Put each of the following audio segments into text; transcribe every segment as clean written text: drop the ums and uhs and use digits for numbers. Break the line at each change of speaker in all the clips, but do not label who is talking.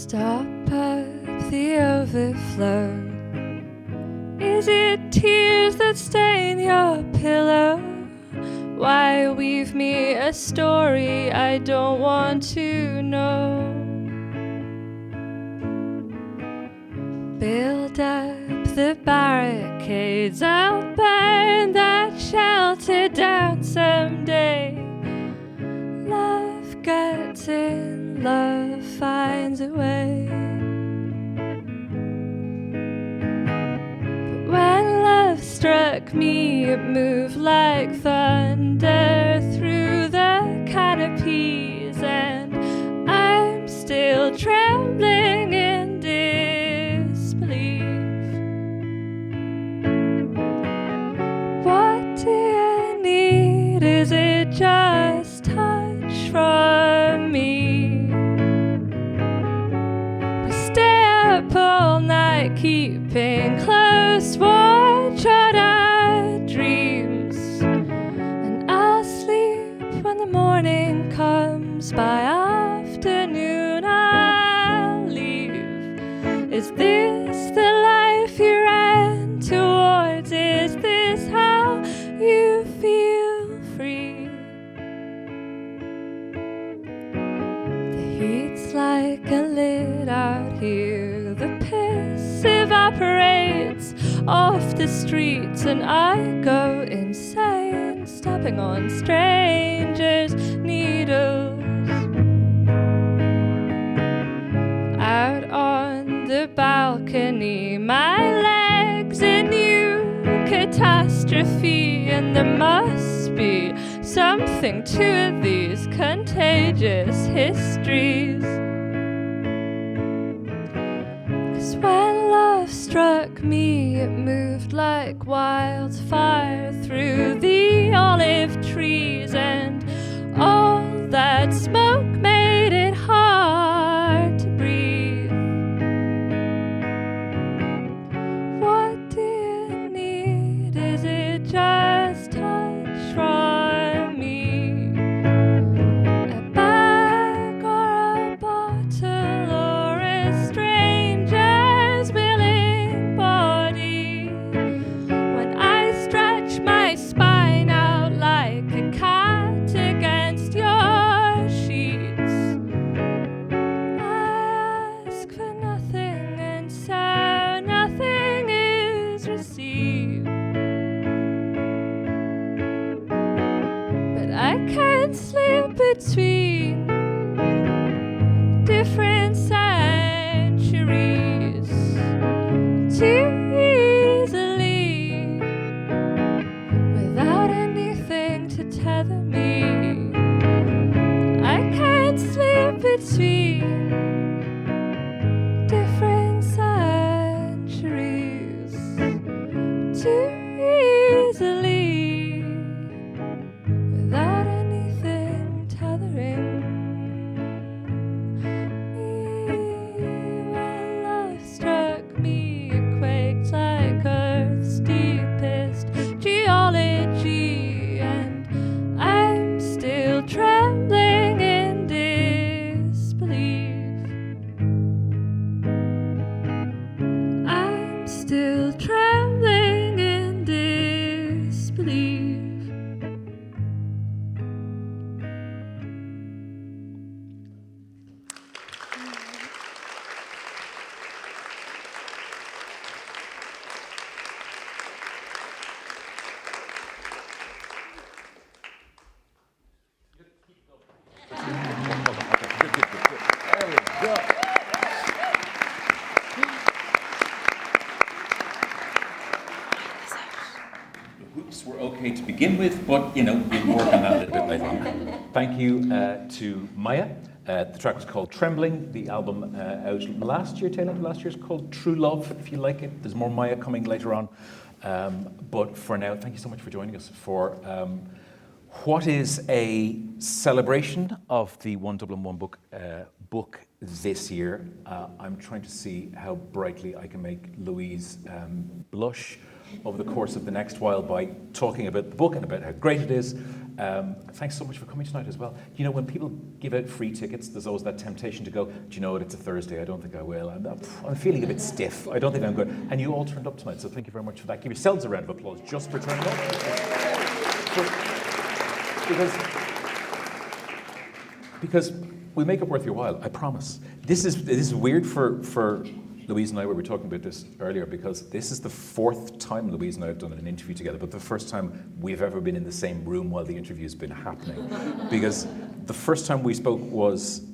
Stop up the overflow. Is it tears that stain your pillow? Why weave me a story I don't want to know? Build up the barricades, I'll burn that shelter down someday. Love gets in, love finds a way. But when love struck me, it moved like thunder through the canopies, and I'm still trembling in disbelief. What do you need? Is it just touch from me? We stay up all night keeping close watch on our dreams, and I'll sleep when the morning comes. By afternoon I'll leave. Is this the life you ran towards? Is this how you feel free? The heat's like a lid out here. The piss evaporates off the streets, and I go insane, stepping on strangers' needles. Out on the balcony, my legs a new catastrophe, and there must be something to these contagious histories. 'Cause when love struck me, it moved like wildfire through the olive trees, and all that smoke made it hard to breathe. What do you need? Is it just touch from me? A bag or a bottle or a stranger's willing body? When I stretch my spine out like a cat against your sheets, I ask for nothing, and so nothing is received. But I can't sleep between different centuries too easily, without anything to tether me. I can't sleep between different centuries too easily, without anything tethering me. When love struck me, it quaked like Earth's deepest geology, and I'm still trembling in disbelief. I'm still trembling in disbelief.
Whoops were okay to begin with, but we'll work on that a little bit later on. Thank you to Maya. The track was called Trembling. The album out last year, tail end of last year, is called True Love, if you like it. There's more Maya coming later on. But for now, thank you so much for joining us for what is a celebration of the One Dublin One Book book this year. I'm trying to see how brightly I can make Louise blush. over the course of the next while by talking about the book and about how great it is. Thanks so much for coming tonight as well. You know, when people give out free tickets, there's always that temptation to go, do you know what, it's a Thursday, I don't think I will. I'm feeling a bit stiff, I don't think I'm good. And you all turned up tonight, so thank you very much for that. Give yourselves a round of applause just for turning up. Because we'll make it worth your while, I promise. This is weird for Louise and I, we were talking about this earlier, because this is the fourth time Louise and I have done an interview together, but the first time we've ever been in the same room while the interview's been happening. Because the first time we spoke was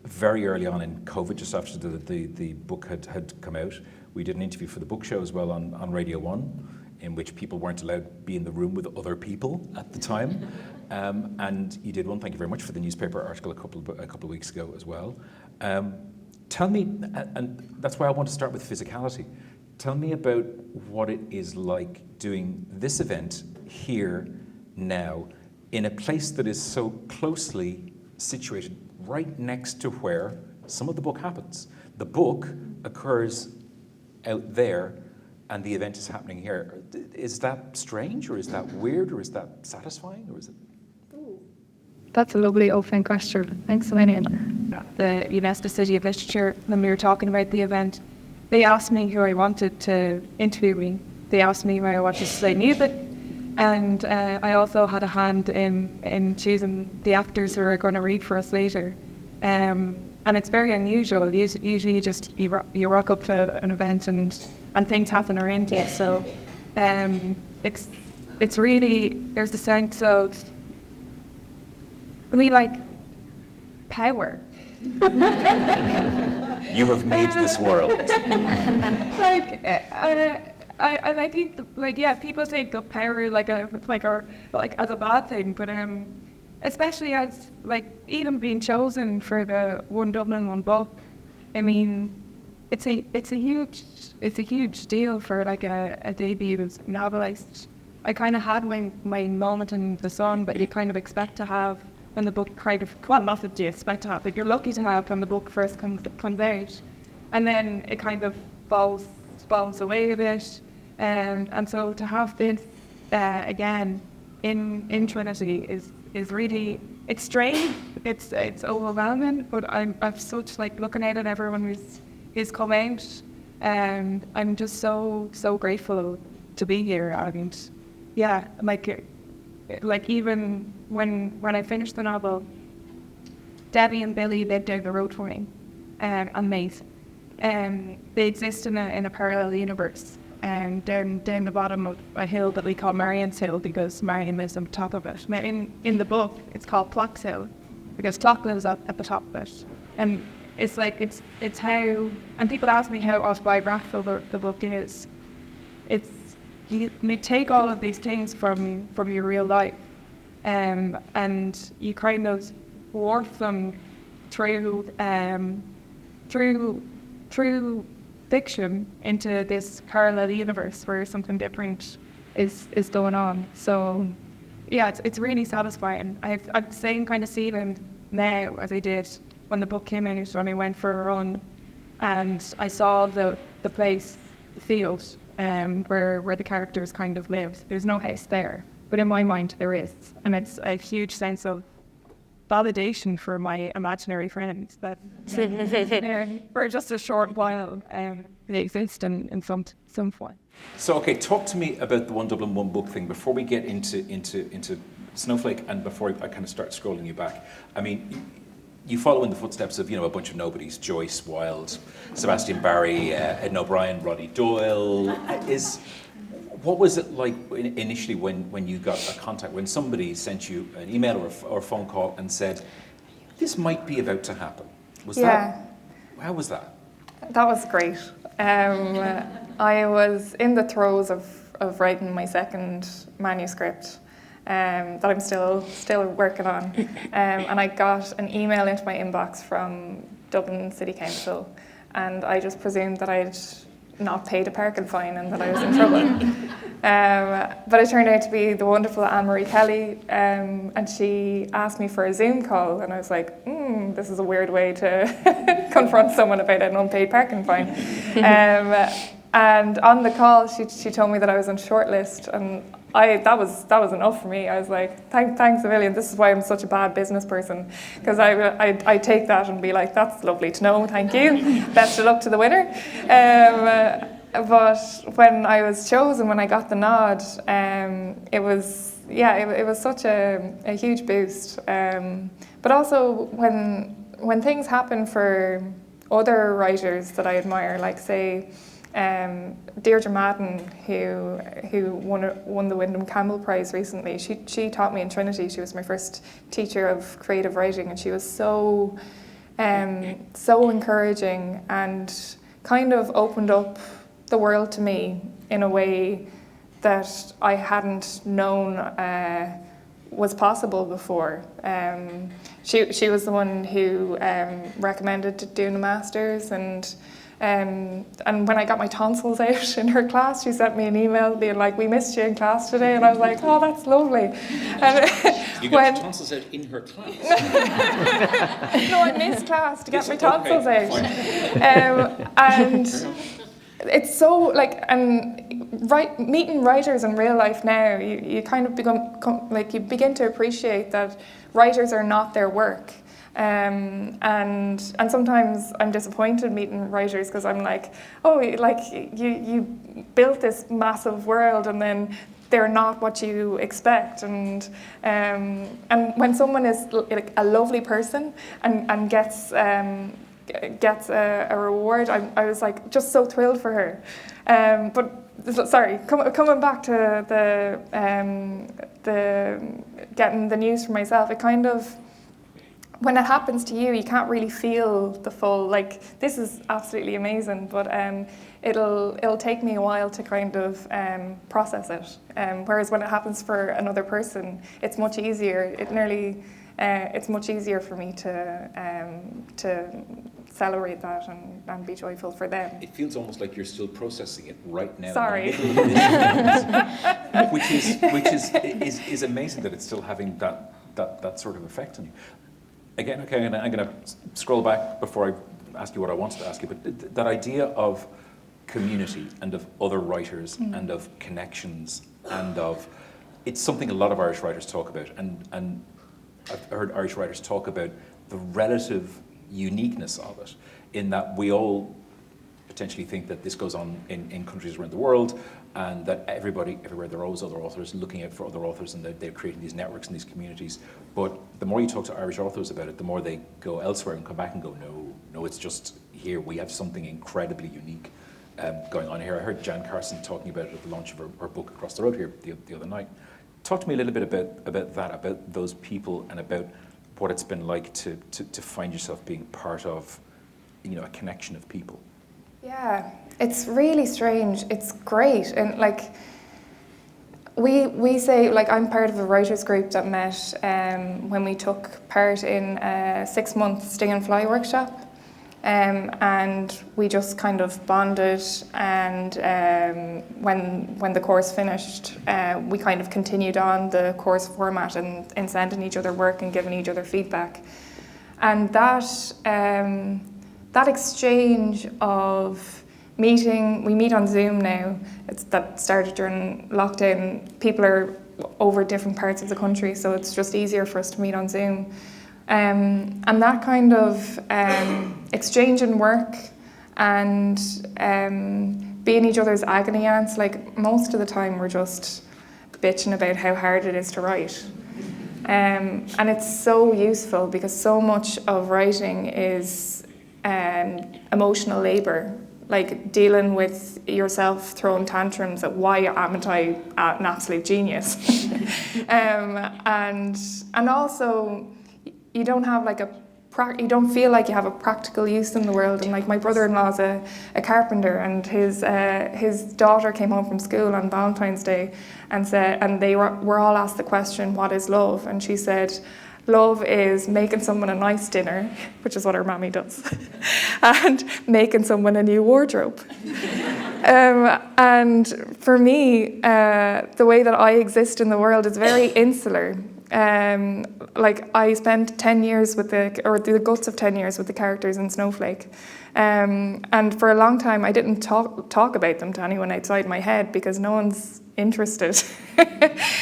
very early on in COVID, just after the book had come out. We did an interview for the book show as well on Radio 1, in which people weren't allowed to be in the room with other people at the time. And you did one, thank you very much, for the newspaper article a couple of weeks ago as well. Tell me, and that's why I want to start with physicality. Tell me about what it is like doing this event here now in a place that is so closely situated right next to where some of the book happens. The book occurs out there and the event is happening here. Is that strange, or is that weird, or is that satisfying, or is it?
That's a lovely open question. Thanks, Elena.
The UNESCO City of Literature, when we were talking about the event, they asked me who I wanted to interview me. They asked me where I wanted to say music, and I also had a hand in choosing the actors who are going to read for us later. And it's very unusual. Usually you rock up to an event and things happen around you. So it's really, there's a sense of really like power.
You have made this world.
I think people take the power as a bad thing, but especially as even being chosen for the One Dublin One Book. I mean, it's a huge deal for a debut novelist. I kind of had my moment in the sun, but you kind of expect to have when the book not that you expect to have, but you're lucky to have when the book first comes out, and then it kind of falls away a bit, and so to have this again in Trinity is really, it's strange, it's overwhelming, but I'm such looking at it, everyone who's come out, and I'm just so grateful to be here, and yeah, even when I finished the novel, Debbie and Billy lived down the road from me, and Mate. They exist in a parallel universe, down the bottom of a hill that we call Marion's Hill, because Marion lives on top of it. In the book, it's called Clock's Hill, because Clock lives at the top of it. And it's how, and people ask me how autobiographical the book is. You take all of these things from your real life, and you kind of warp them through fiction into this parallel universe where something different is going on. So yeah, it's really satisfying. I'm the same kind of feeling now as I did when the book came out, when I went for a run and I saw the place, the field, where the characters kind of lived. There's no house there, but in my mind there is, and it's a huge sense of validation for my imaginary friends that for just a short while they exist in some form.
So okay, talk to me about the One Dublin One Book thing before we get into Snowflake, and before I kind of start scrolling you back. I mean, you follow in the footsteps of, a bunch of nobodies: Joyce, Wilde, Sebastian Barry, Ed O'Brien, Roddy Doyle. What was it like initially when you got a contact, when somebody sent you an email or a phone call and said, this might be about to happen? How was that?
That was great. I was in the throes of writing my second manuscript that I'm still working on. And I got an email into my inbox from Dublin City Council, and I just presumed that I'd not paid a parking fine and that I was in trouble. But it turned out to be the wonderful Anne-Marie Kelly, and she asked me for a Zoom call, and I was like, this is a weird way to confront someone about an unpaid parking fine. And on the call, she told me that I was on shortlist, and that was enough for me. I was like, thanks a million. This is why I'm such a bad business person, because I take that and be like, that's lovely to know. Thank you. Best of luck to the winner. But when I was chosen, when I got the nod, it was such a huge boost. But also when things happen for other writers that I admire, like say Deirdre Madden, who won the Wyndham Campbell Prize recently, she taught me in Trinity. She was my first teacher of creative writing, and she was so encouraging and kind of opened up the world to me in a way that I hadn't known was possible before. She was the one who recommended doing a master's, and when I got my tonsils out in her class, she sent me an email being like, "We missed you in class today," and I was like, "Oh, that's lovely." And
you got your tonsils out in her class?
No, I missed class to get my tonsils out. And it's so like, and meeting writers in real life now, you kind of you begin to appreciate that writers are not their work. And sometimes I'm disappointed meeting writers, because I'm like, oh, like you built this massive world and then they're not what you expect. And when someone is like a lovely person and gets a reward, I was like just so thrilled for her. But sorry, coming back to the getting the news for myself, it kind of, when it happens to you, you can't really feel the full, like, this is absolutely amazing, but it'll take me a while to kind of process it. Whereas when it happens for another person, it's much easier. It's much easier for me to celebrate that and be joyful for them.
It feels almost like you're still processing it right now.
Sorry.
Which is amazing that it's still having that sort of effect on you. Again, okay, I'm going to scroll back before I ask you what I wanted to ask you, but that idea of community and of other writers and of connections and of, it's something a lot of Irish writers talk about, and I've heard Irish writers talk about the relative uniqueness of it, in that we all potentially think that this goes on in countries around the world, and that everywhere there are always other authors looking out for other authors, and they're creating these networks and these communities. But the more you talk to Irish authors about it, the more they go elsewhere and come back and go, no, it's just here. We have something incredibly unique going on here. I heard Jan Carson talking about it at the launch of her book Across the Road here the other night. Talk to me a little bit about that, about those people, and about what it's been like to find yourself being part of, a connection of people.
Yeah, it's really strange. It's great. And like, we say, like, I'm part of a writers group that met when we took part in a 6-month Sting and Fly workshop. And we just kind of bonded, and when the course finished, we kind of continued on the course format and sending each other work and giving each other feedback. And that exchange of meeting, we meet on Zoom now, that started during lockdown. People are over different parts of the country, so it's just easier for us to meet on Zoom. And that kind of exchange in work and being each other's agony aunts, like, most of the time we're just bitching about how hard it is to write. And it's so useful, because so much of writing is emotional labour, like dealing with yourself throwing tantrums at why aren't I an absolute genius. And also, you don't have you don't feel like you have a practical use in the world. And like, my brother-in-law's a carpenter, and his daughter came home from school on Valentine's Day and they were all asked the question, what is love? And she said, love is making someone a nice dinner, which is what her mammy does, and making someone a new wardrobe. And for me, the way that I exist in the world is very insular. Like I spent 10 years with the guts of 10 years with the characters in Snowflake. And for a long time, I didn't talk about them to anyone outside my head because no one's interested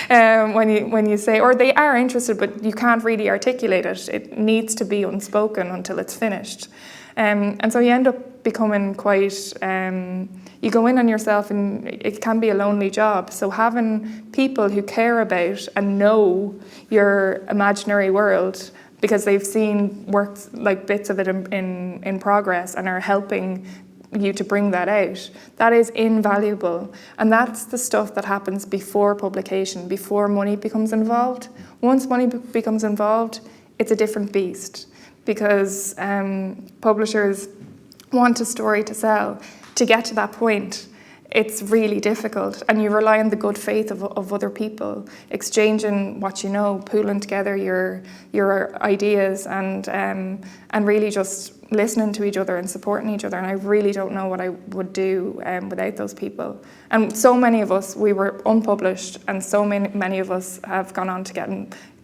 when you say, or they are interested, but you can't really articulate it. It needs to be unspoken until it's finished. And so you end up becoming quite, you go in on yourself and it can be a lonely job. So having people who care about and know your imaginary world because they've seen work, like bits of it in progress and are helping you to bring that out, that is invaluable. And that's the stuff that happens before publication, before money becomes involved. Once money becomes involved, it's a different beast because publishers want a story to sell. To get to that point, it's really difficult, and you rely on the good faith of other people, exchanging what you know, pooling together your ideas, and really just listening to each other and supporting each other. And I really don't know what I would do without those people. And so many of us, we were unpublished, and so many of us have gone on to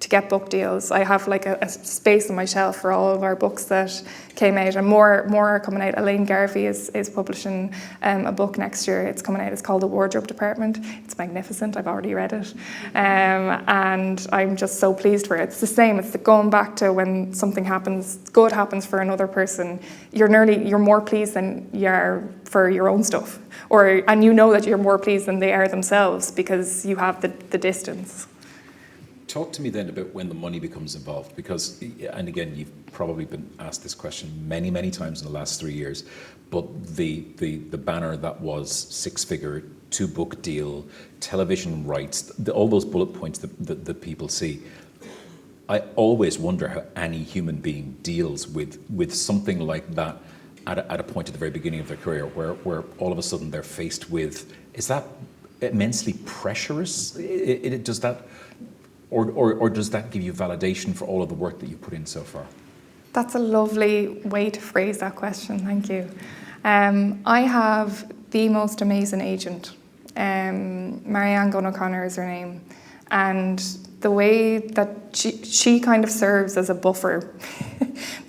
get book deals. I have like a space on my shelf for all of our books that came out, and more are coming out. Elaine Garvey is publishing a book next year. It's coming out. It's called The Wardrobe Department. It's magnificent. I've already read it, and I'm just so pleased for it. It's the same. It's going back to when something good happens for another person. You're more pleased than you are for your own stuff, and you know that you're more pleased than they are themselves because you have the distance.
Talk to me then about when the money becomes involved, because, and again, you've probably been asked this question many, many times in the last 3 years, but the banner that was 6-figure, 2-book deal, television rights, all those bullet points that people see, I always wonder how any human being deals with something like that at a point at the very beginning of their career, where all of a sudden they're faced with, is that immensely pressurous? Does that... Or does that give you validation for all of the work that you've put in so far?
That's a lovely way to phrase that question, thank you. I have the most amazing agent. Marianne Gunn O'Connor is her name. And the way that she kind of serves as a buffer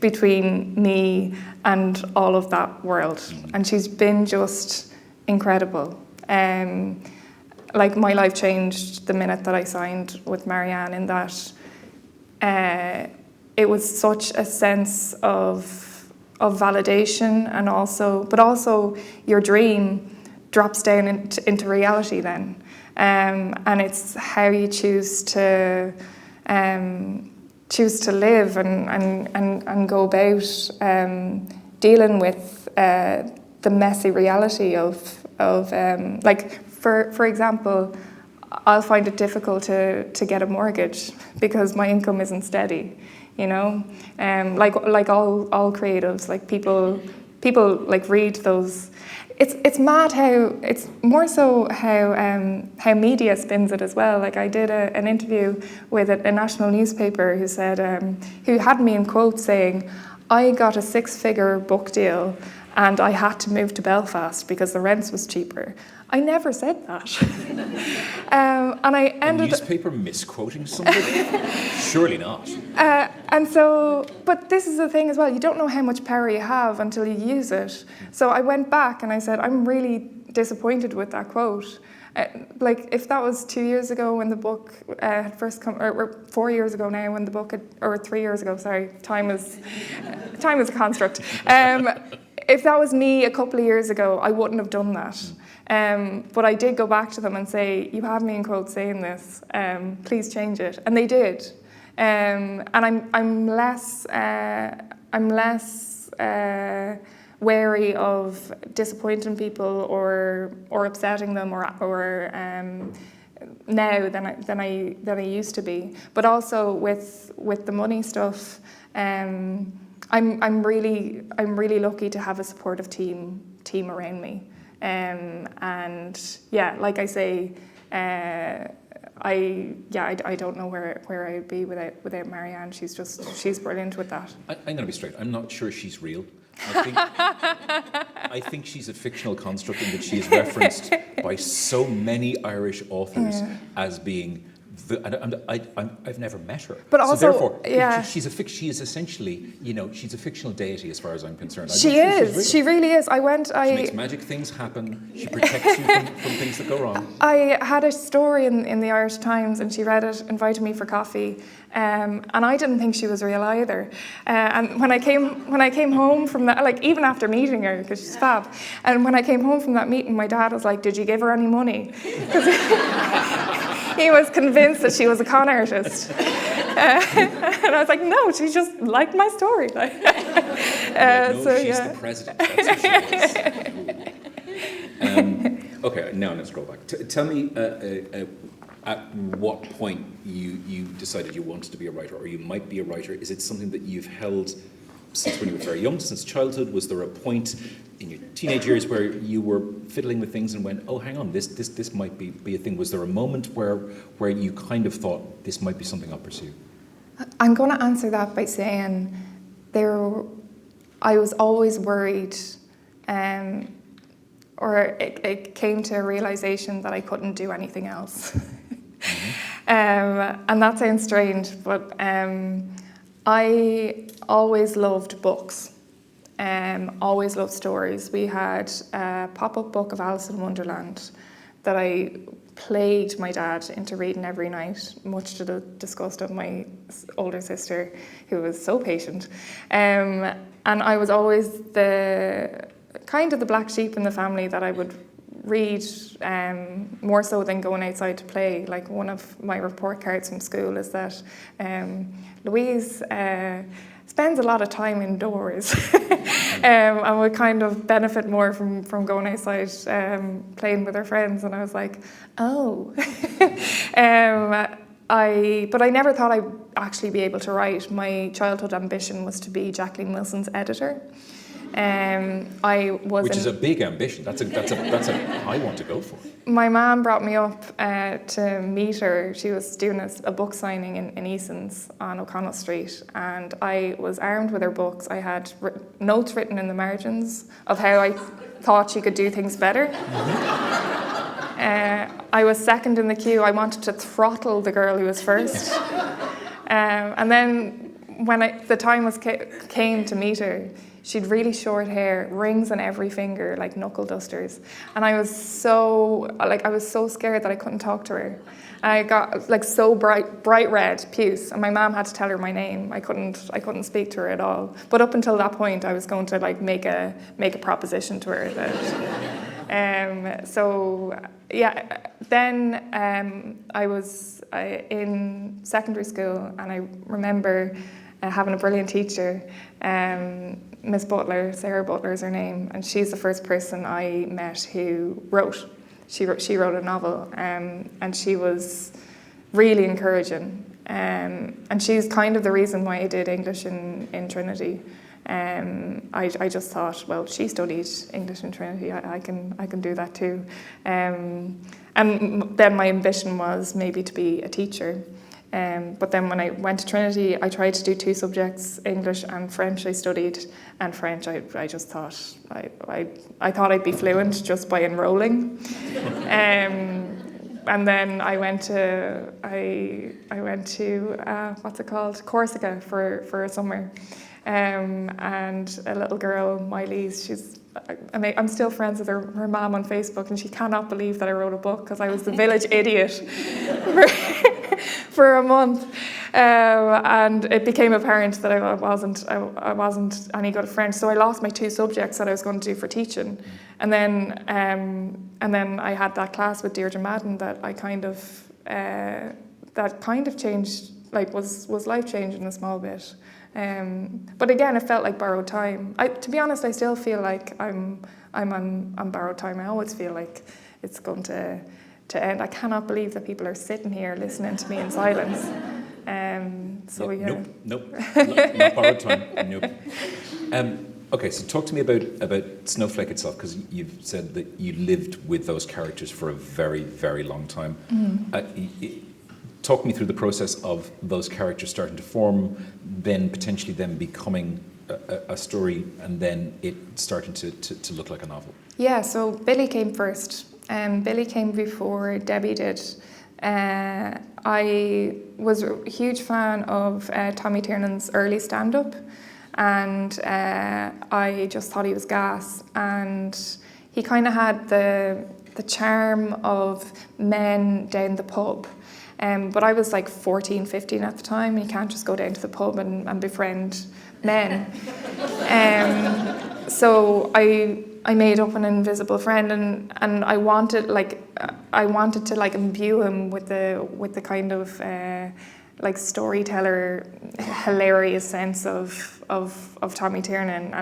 between me and all of that world. And she's been just incredible. Like my life changed the minute that I signed with Marianne, in that it was such a sense of validation, and also your dream drops down into reality then, and it's how you choose to live and go about dealing with the messy reality of like. For example, I'll find it difficult to get a mortgage because my income isn't steady, you know. Like all creatives, like people like read those. It's mad how it's more so how media spins it as well. Like I did an interview with a national newspaper who said who had me in quotes saying, "I got a 6-figure book deal and I had to move to Belfast because the rent was cheaper." I never said that. And I ended...
A newspaper misquoting somebody? Surely not.
And so, but this is the thing as well, you don't know how much power you have until you use it. So I went back and I said, I'm really disappointed with that quote. Like, if that was 2 years ago when the book had first come, or 4 years ago now when the book had, or 3 years ago, sorry, time is a construct. If that was me a couple of years ago, I wouldn't have done that. But I did go back to them and say, you have me in quotes saying this, please change it. And they did. And I'm less wary of disappointing people or upsetting them or now than I used to be. But also with the money stuff, I'm really lucky to have a supportive team around me. And yeah, like I say, I don't know where I'd be without Marianne. She's brilliant with that.
I'm going to be straight. I'm not sure she's real. I think she's a fictional construct in that she is referenced by so many Irish authors as being I've never met her.
But
so
also,
therefore,
yeah.
she is essentially, she's a fictional deity as far as I'm concerned.
She is. She really is.
She makes magic things happen. She protects you from things that go wrong.
I had a story in the Irish Times, and she read it, invited me for coffee, and I didn't think she was real either. And when I came home from that, like even after meeting her, because she's fab, and when I came home from that meeting, my dad was like, "Did you give her any money?" Because he was convinced that she was a con artist. And I was like, no, she just liked my story.
No, she's the president. That's what she is. Okay, now let's scroll back. Tell me at what point you decided you wanted to be a writer, or you might be a writer. Is it something that you've held since when you were very young, since childhood? Was there a point in your teenage years where you were fiddling with things and went, oh, hang on, this might be a thing? Was there a moment where you kind of thought this might be something I'll pursue?
I'm going to answer that by saying I was always worried, or it came to a realisation that I couldn't do anything else. And that sounds strange, but I always loved books, always loved stories. We had a pop-up book of Alice in Wonderland that I plagued my dad into reading every night, much to the disgust of my older sister, who was so patient. And I was always the black sheep in the family that I would read more so than going outside to play. Like one of my report cards from school is that Louise spends a lot of time indoors and would kind of benefit more from going outside playing with her friends. And I was like, oh. But I never thought I'd actually be able to write. My childhood ambition was to be Jacqueline Wilson's editor. Which
is a big ambition. That's a I want to go for.
My mum brought me up to meet her. She was doing a book signing in Eason's on O'Connell Street, and I was armed with her books. I had notes written in the margins of how I thought she could do things better. I was second in the queue. I wanted to throttle the girl who was first. And then when the time came to meet her, she'd really short hair, rings on every finger, like knuckle dusters. And I was so scared that I couldn't talk to her. And I got so bright red, puce, and my mom had to tell her my name. I couldn't speak to her at all. But up until that point, I was going to make a proposition to her. Then I was in secondary school, and I remember having a brilliant teacher, Miss Butler, Sarah Butler is her name, and she's the first person I met who wrote. She wrote a novel, and she was really encouraging. And she's kind of the reason why I did English in Trinity. I just thought, well, she studied English in Trinity, I can do that too. And then my ambition was maybe to be a teacher. But then when I went to Trinity, I tried to do 2 subjects, English and French. I studied, and French, I just thought, I thought I'd be fluent just by enrolling. And then I went to what's it called, Corsica for a summer. And a little girl, Miley's, I'm still friends with her mom on Facebook, and she cannot believe that I wrote a book because I was the village idiot for a month, and it became apparent that I wasn't any good at French. So I lost my 2 subjects that I was going to do for teaching, and then I had that class with Deirdre Madden that kind of changed, was life changing a small bit. But again, it felt like borrowed time. To be honest, I still feel like I'm on borrowed time. I always feel like it's going to end. I cannot believe that people are sitting here listening to me in silence.
Nope, not borrowed time. Nope. Okay, so talk to me about Snowflake itself, because you've said that you lived with those characters for a very, very long time. Talk me through the process of those characters starting to form, then potentially them becoming a story, and then it starting to look like a novel.
Yeah, so Billy came first. Billy came before Debbie did. I was a huge fan of Tommy Tiernan's early stand-up, and I just thought he was gas, and he kind of had the charm of men down the pub. But I was like 14, 15 at the time, and you can't just go down to the pub and befriend men. So I made up an invisible friend, and I wanted to like imbue him with the kind of like storyteller, hilarious sense of Tommy Tiernan,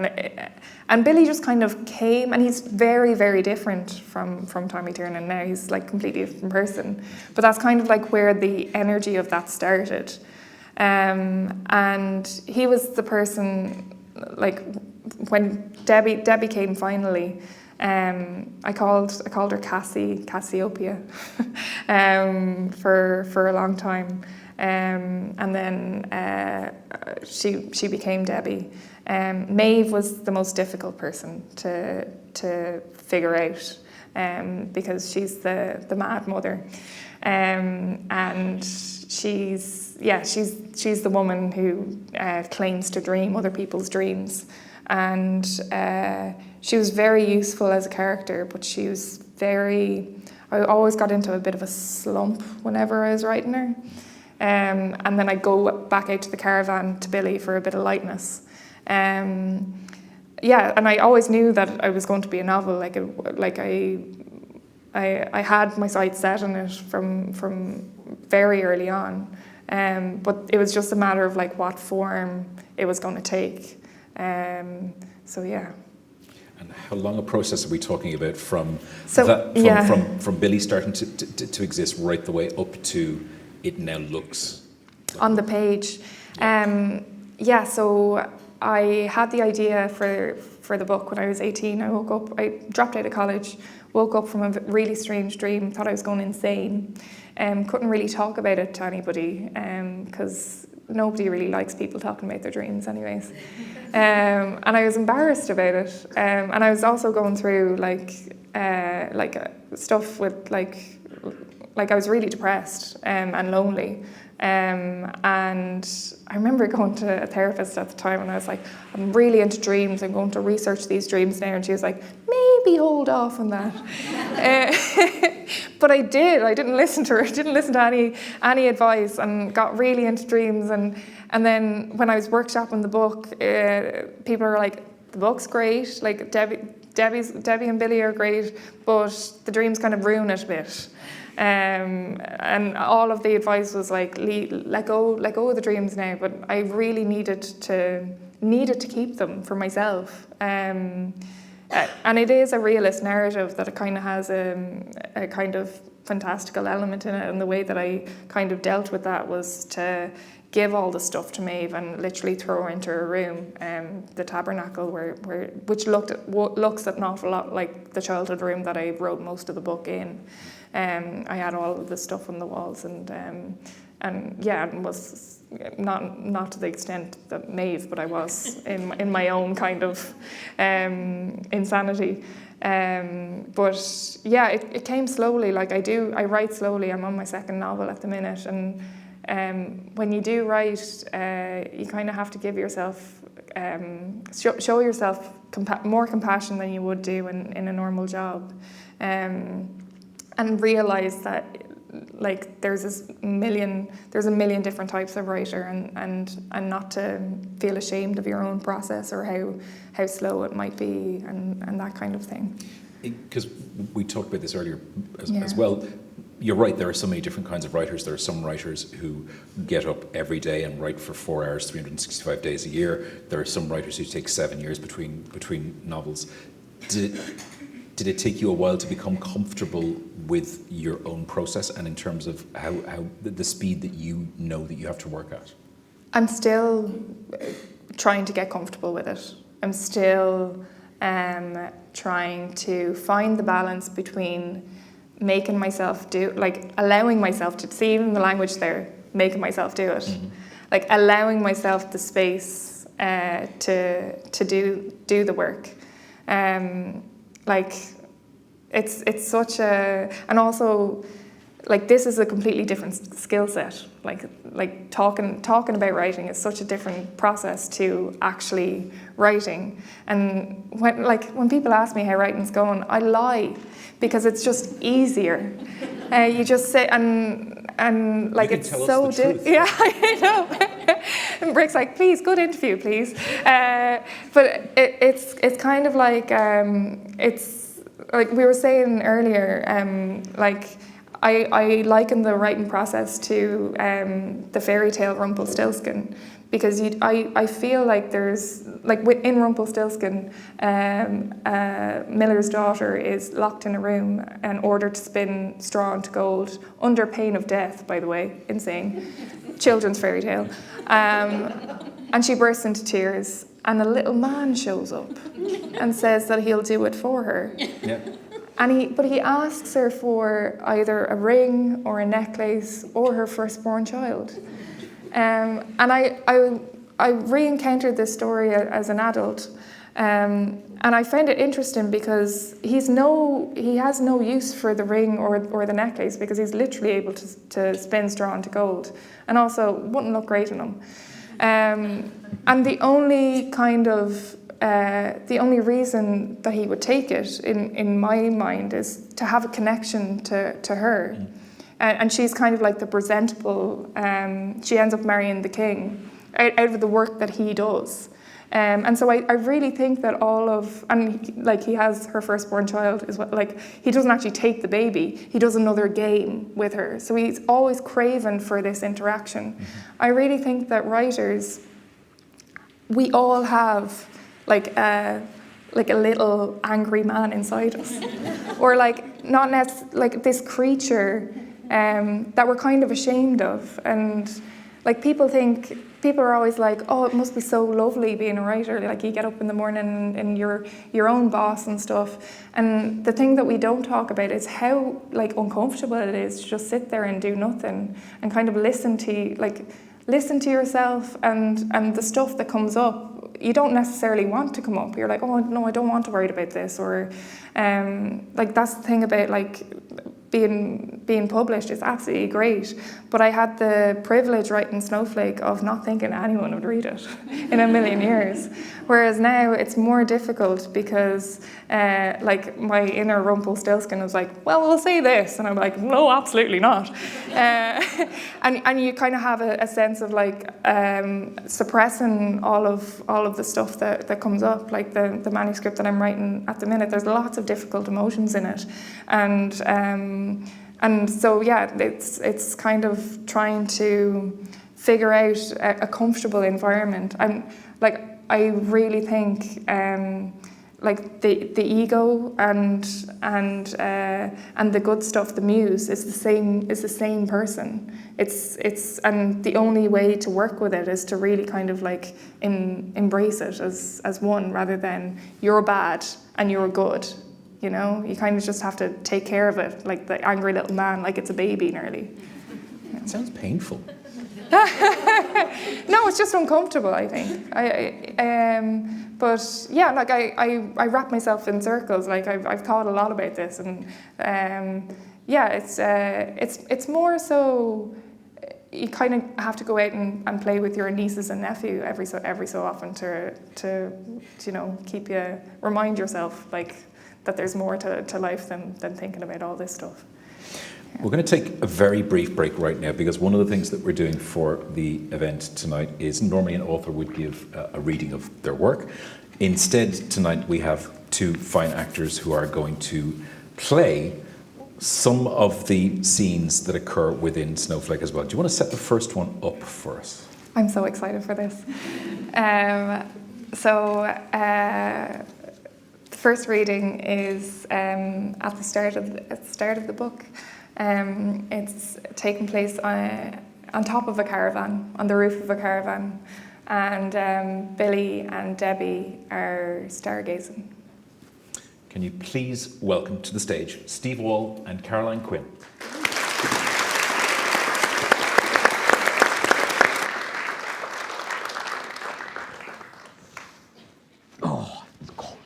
and Billy just kind of came, and he's very, very different from Tommy Tiernan now. He's like completely different person, but that's kind of like where the energy of that started, and he was the person like when Debbie came finally. I called her Cassiopeia, for a long time. And then she became Debbie. Maeve was the most difficult person to figure out, because she's the mad mother, and she's the woman who claims to dream other people's dreams, and she was very useful as a character, but she was I always got into a bit of a slump whenever I was writing her. And then I go back out to the caravan to Billy for a bit of lightness. And I always knew that I was going to be a novel. I had my sights set on it from very early on. But it was just a matter of like what form it was going to take. So yeah.
And how long a process are we talking about from Billy starting to exist right the way up to it now looks
on the page? So I had the idea for the book when I was 18. I dropped out of college, woke up from a really strange dream, thought I was going insane, couldn't really talk about it to anybody, because nobody really likes people talking about their dreams anyways. And I was embarrassed about it. And I was also going through stuff with like I was really depressed and lonely. And I remember going to a therapist at the time, and I was like, I'm really into dreams, I'm going to research these dreams now. And she was like, maybe hold off on that. But I didn't listen to her. I didn't listen to any advice, and got really into dreams. And then when I was workshopping the book, people are like, the book's great, like Debbie and Billy are great, but the dreams kind of ruin it a bit. And all of the advice was like, let go of the dreams now. But I really needed to keep them for myself. And it is a realist narrative that it kind of has a kind of fantastical element in it. And the way that I kind of dealt with that was to give all the stuff to Maeve and literally throw her into a room, the tabernacle, which looks an awful lot like the childhood room that I wrote most of the book in. I had all of the stuff on the walls, and was not to the extent that Maeve, but I was in my own kind of insanity. But yeah, it came slowly. Like I write slowly. I'm on my second novel at the minute, and when you do write, you kind of have to give yourself, show yourself more compassion than you would do in a normal job, and realize that like there's a million different types of writer, and not to feel ashamed of your own process or how slow it might be, and that kind of thing.
Because we talked about this earlier as well. You're right, there are so many different kinds of writers. There are some writers who get up every day and write for 4 hours, 365 days a year. There are some writers who take 7 years between novels. Did it take you a while to become comfortable with your own process, and in terms of how the speed that you know that you have to work at?
I'm still trying to get comfortable with it. I'm still trying to find the balance between making myself allowing myself to see, even the language there, making myself do it, like allowing myself the space to do the work. Like it's such a, and also like this is a completely different skill set. Like talking about writing is such a different process to actually writing. And when people ask me how writing's going, I lie because it's just easier. You just say and like it's so yeah, I know. And Brick's like, please, good interview, please. But it's kind of like it's like we were saying earlier, like. I liken the writing process to the fairy tale Rumpelstiltskin, because I feel like there's, like in Rumpelstiltskin, Miller's daughter is locked in a room and ordered to spin straw into gold, under pain of death, by the way, insane, children's fairy tale. And she bursts into tears, and a little man shows up and says that he'll do it for her.
Yeah.
But he asks her for either a ring or a necklace or her firstborn child. And I re-encountered this story as an adult, and I found it interesting because he has no use for the ring or the necklace, because he's literally able to spin straw into gold, and also wouldn't look great on him. And the only reason that he would take it, in my mind, is to have a connection to her. And she's kind of like the presentable, she ends up marrying the king out of the work that he does. And so I really think that he has her firstborn child as well. Like, he doesn't actually take the baby, he does another game with her. So he's always craving for this interaction. I really think that writers, we all have like a little angry man inside us, or like like this creature that we're kind of ashamed of. And like people are always like, oh, it must be so lovely being a writer, like you get up in the morning and you're your own boss and stuff. And the thing that we don't talk about is how like uncomfortable it is to just sit there and do nothing and kind of listen to yourself, and the stuff that comes up you don't necessarily want to come up. You're like, oh no, I don't want to write about this, or like that's the thing about like being published. It's absolutely great, but I had the privilege writing Snowflake of not thinking anyone would read it in a million years, whereas now it's more difficult because like my inner Rumpelstiltskin was like, well, we'll say this, and I'm like, no, absolutely not. And you kind of have a sense of like suppressing all of the stuff that comes up, like the manuscript that I'm writing at the minute. There's lots of difficult emotions in it, and so yeah, it's kind of trying to figure out a comfortable environment. And like I really think like the ego and the good stuff, the muse, is the same person. It's and the only way to work with it is to really kind of like embrace it as one, rather than you're bad and you're good. You know, you kind of just have to take care of it, like the angry little man, like it's a baby nearly.
It sounds painful.
No, it's just uncomfortable, I think. But yeah, like I wrap myself in circles. Like I've thought a lot about this, and yeah, it's more so you kind of have to go out and play with your nieces and nephew every so often to you know remind yourself like that there's more to life than thinking about all this stuff.
We're going to take a very brief break right now, because one of the things that we're doing for the event tonight is normally an author would give a reading of their work. Instead, tonight we have two fine actors who are going to play some of the scenes that occur within Snowflake as well. Do you want to set the first one up for us?
I'm so excited for this. The first reading is at the start of the book. It's taking place on top of a caravan, on the roof of a caravan, and Billy and Debbie are stargazing.
Can you please welcome to the stage Steve Wall and Caroline Quinn.
Oh, it's cold.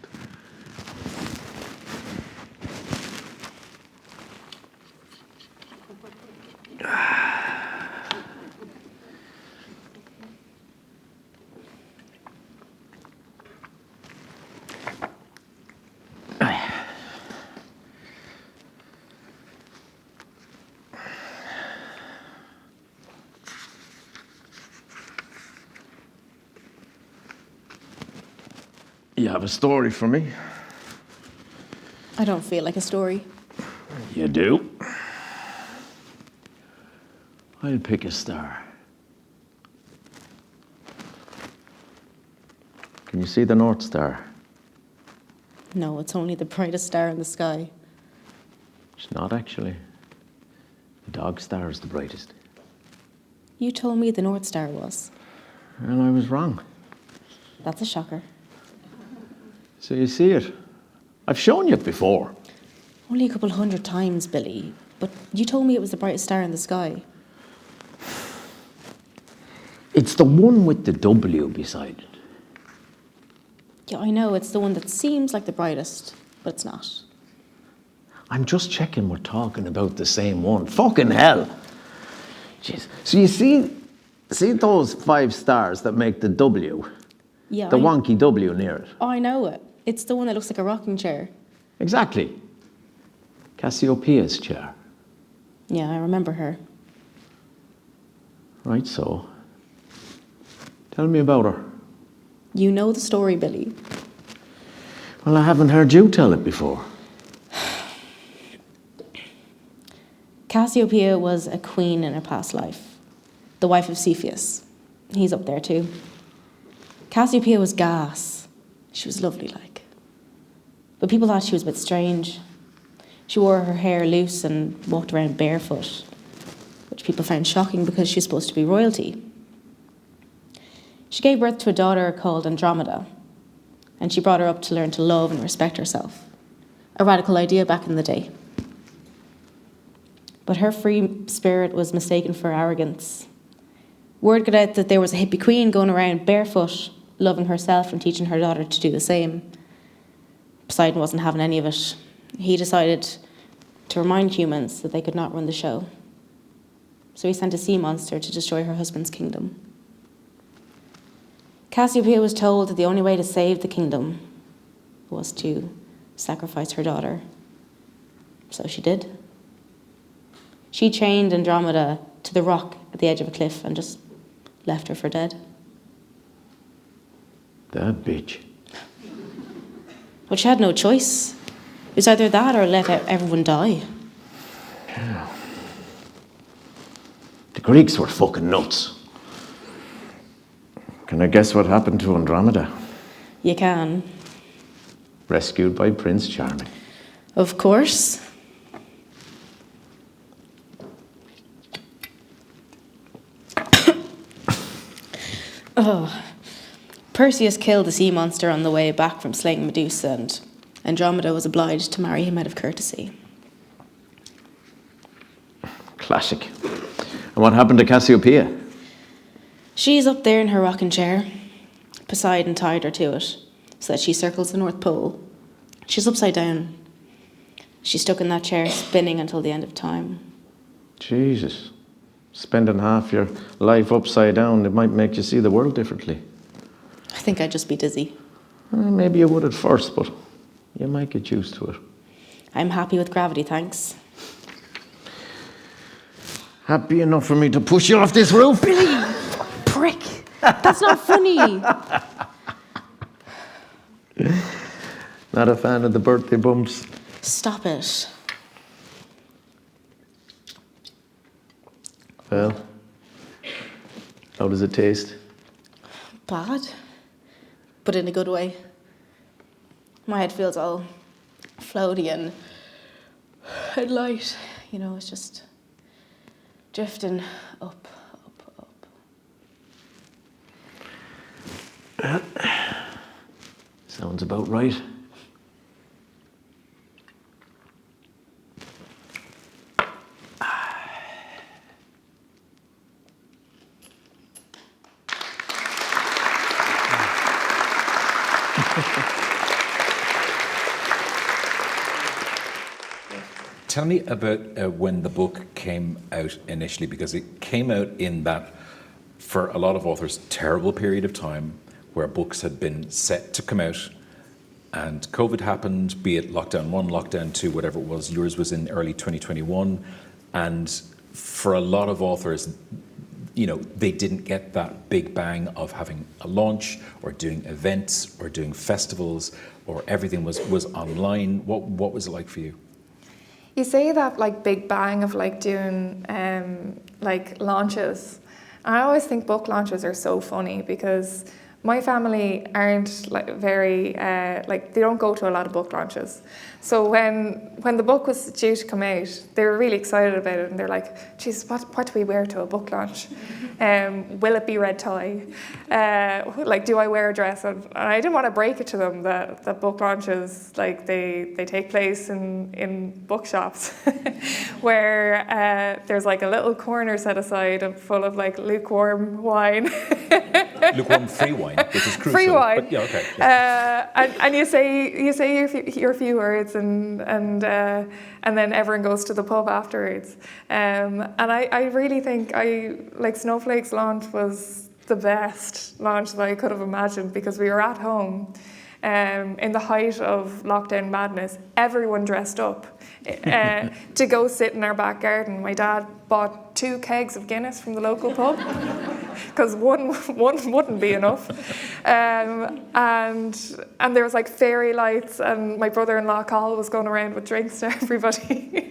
You have a story for me?
I don't feel like a story.
You do? I'll pick a star. Can you see the North Star?
No, it's only the brightest star in the sky.
It's not actually. The Dog Star is the brightest.
You told me the North Star was.
And I was wrong.
That's a shocker.
So you see it. I've shown you it before.
Only a couple 100 times, Billy. But you told me it was the brightest star in the sky.
It's the one with the W beside it.
Yeah, I know, it's the one that seems like the brightest, but it's not.
I'm just checking we're talking about the same one. Fucking hell. Jeez. So you see those 5 stars that make the W?
Yeah.
The wonky W near it.
Oh, I know it. It's the one that looks like a rocking chair.
Exactly. Cassiopeia's chair.
Yeah, I remember her.
Right, so. Tell me about her.
You know the story, Billy.
Well, I haven't heard you tell it before.
Cassiopeia was a queen in her past life, the wife of Cepheus. He's up there too. Cassiopeia was gas. She was lovely like. But people thought she was a bit strange. She wore her hair loose and walked around barefoot, which people found shocking because she was supposed to be royalty. She gave birth to a daughter called Andromeda, and she brought her up to learn to love and respect herself. A radical idea back in the day. But her free spirit was mistaken for arrogance. Word got out that there was a hippie queen going around barefoot, loving herself and teaching her daughter to do the same. Poseidon wasn't having any of it. He decided to remind humans that they could not run the show. So he sent a sea monster to destroy her husband's kingdom. Cassiopeia was told that the only way to save the kingdom was to sacrifice her daughter. So she did. She chained Andromeda to the rock at the edge of a cliff and just left her for dead.
That bitch.
But she had no choice. It was either that or let everyone die.
Yeah. The Greeks were fucking nuts. Can I guess what happened to Andromeda?
You can.
Rescued by Prince Charming.
Of course. Perseus killed the sea monster on the way back from slaying Medusa, and Andromeda was obliged to marry him out of courtesy.
Classic. And what happened to Cassiopeia?
She's up there in her rocking chair. Poseidon tied her to it so that she circles the North Pole. She's upside down. She's stuck in that chair, spinning until the end of time.
Jesus. Spending half your life upside down, it might make you see the world differently.
I think I'd just be dizzy.
Maybe you would at first, but you might get used to it.
I'm happy with gravity, thanks.
Happy enough for me to push you off this roof?
Billy! Prick! That's not funny!
Not a fan of the birthday bumps?
Stop it.
Well, how does it taste?
Bad, but in a good way. My head feels all floaty and light. You know, it's just drifting up, up, up.
Sounds about right.
Tell me about when the book came out initially, because it came out in that, for a lot of authors, terrible period of time where books had been set to come out and COVID happened, be it lockdown 1, lockdown 2, whatever it was. Yours was in early 2021. And for a lot of authors, they didn't get that big bang of having a launch or doing events or doing festivals, or everything was online. What was it like for you?
You say that like big bang of like doing like launches. And I always think book launches are so funny because my family aren't like very like they don't go to a lot of book launches. So when the book was due to come out, they were really excited about it, and they're like, "Geez, what do we wear to a book launch? Will it be red tie? Like, do I wear a dress?" And I didn't want to break it to them that book launches, like they take place in bookshops, where there's like a little corner set aside full of like lukewarm wine.
Lukewarm free wine, which is crucial.
Free wine.
But, yeah, okay. Yeah.
And you say your few words, and then everyone goes to the pub afterwards. And I really think Snowflake's launch was the best launch that I could have imagined, because we were at home in the height of lockdown madness, everyone dressed up to go sit in our back garden. My dad bought 2 kegs of Guinness from the local pub because one wouldn't be enough. And there was like fairy lights, and my brother-in-law Carl was going around with drinks to everybody.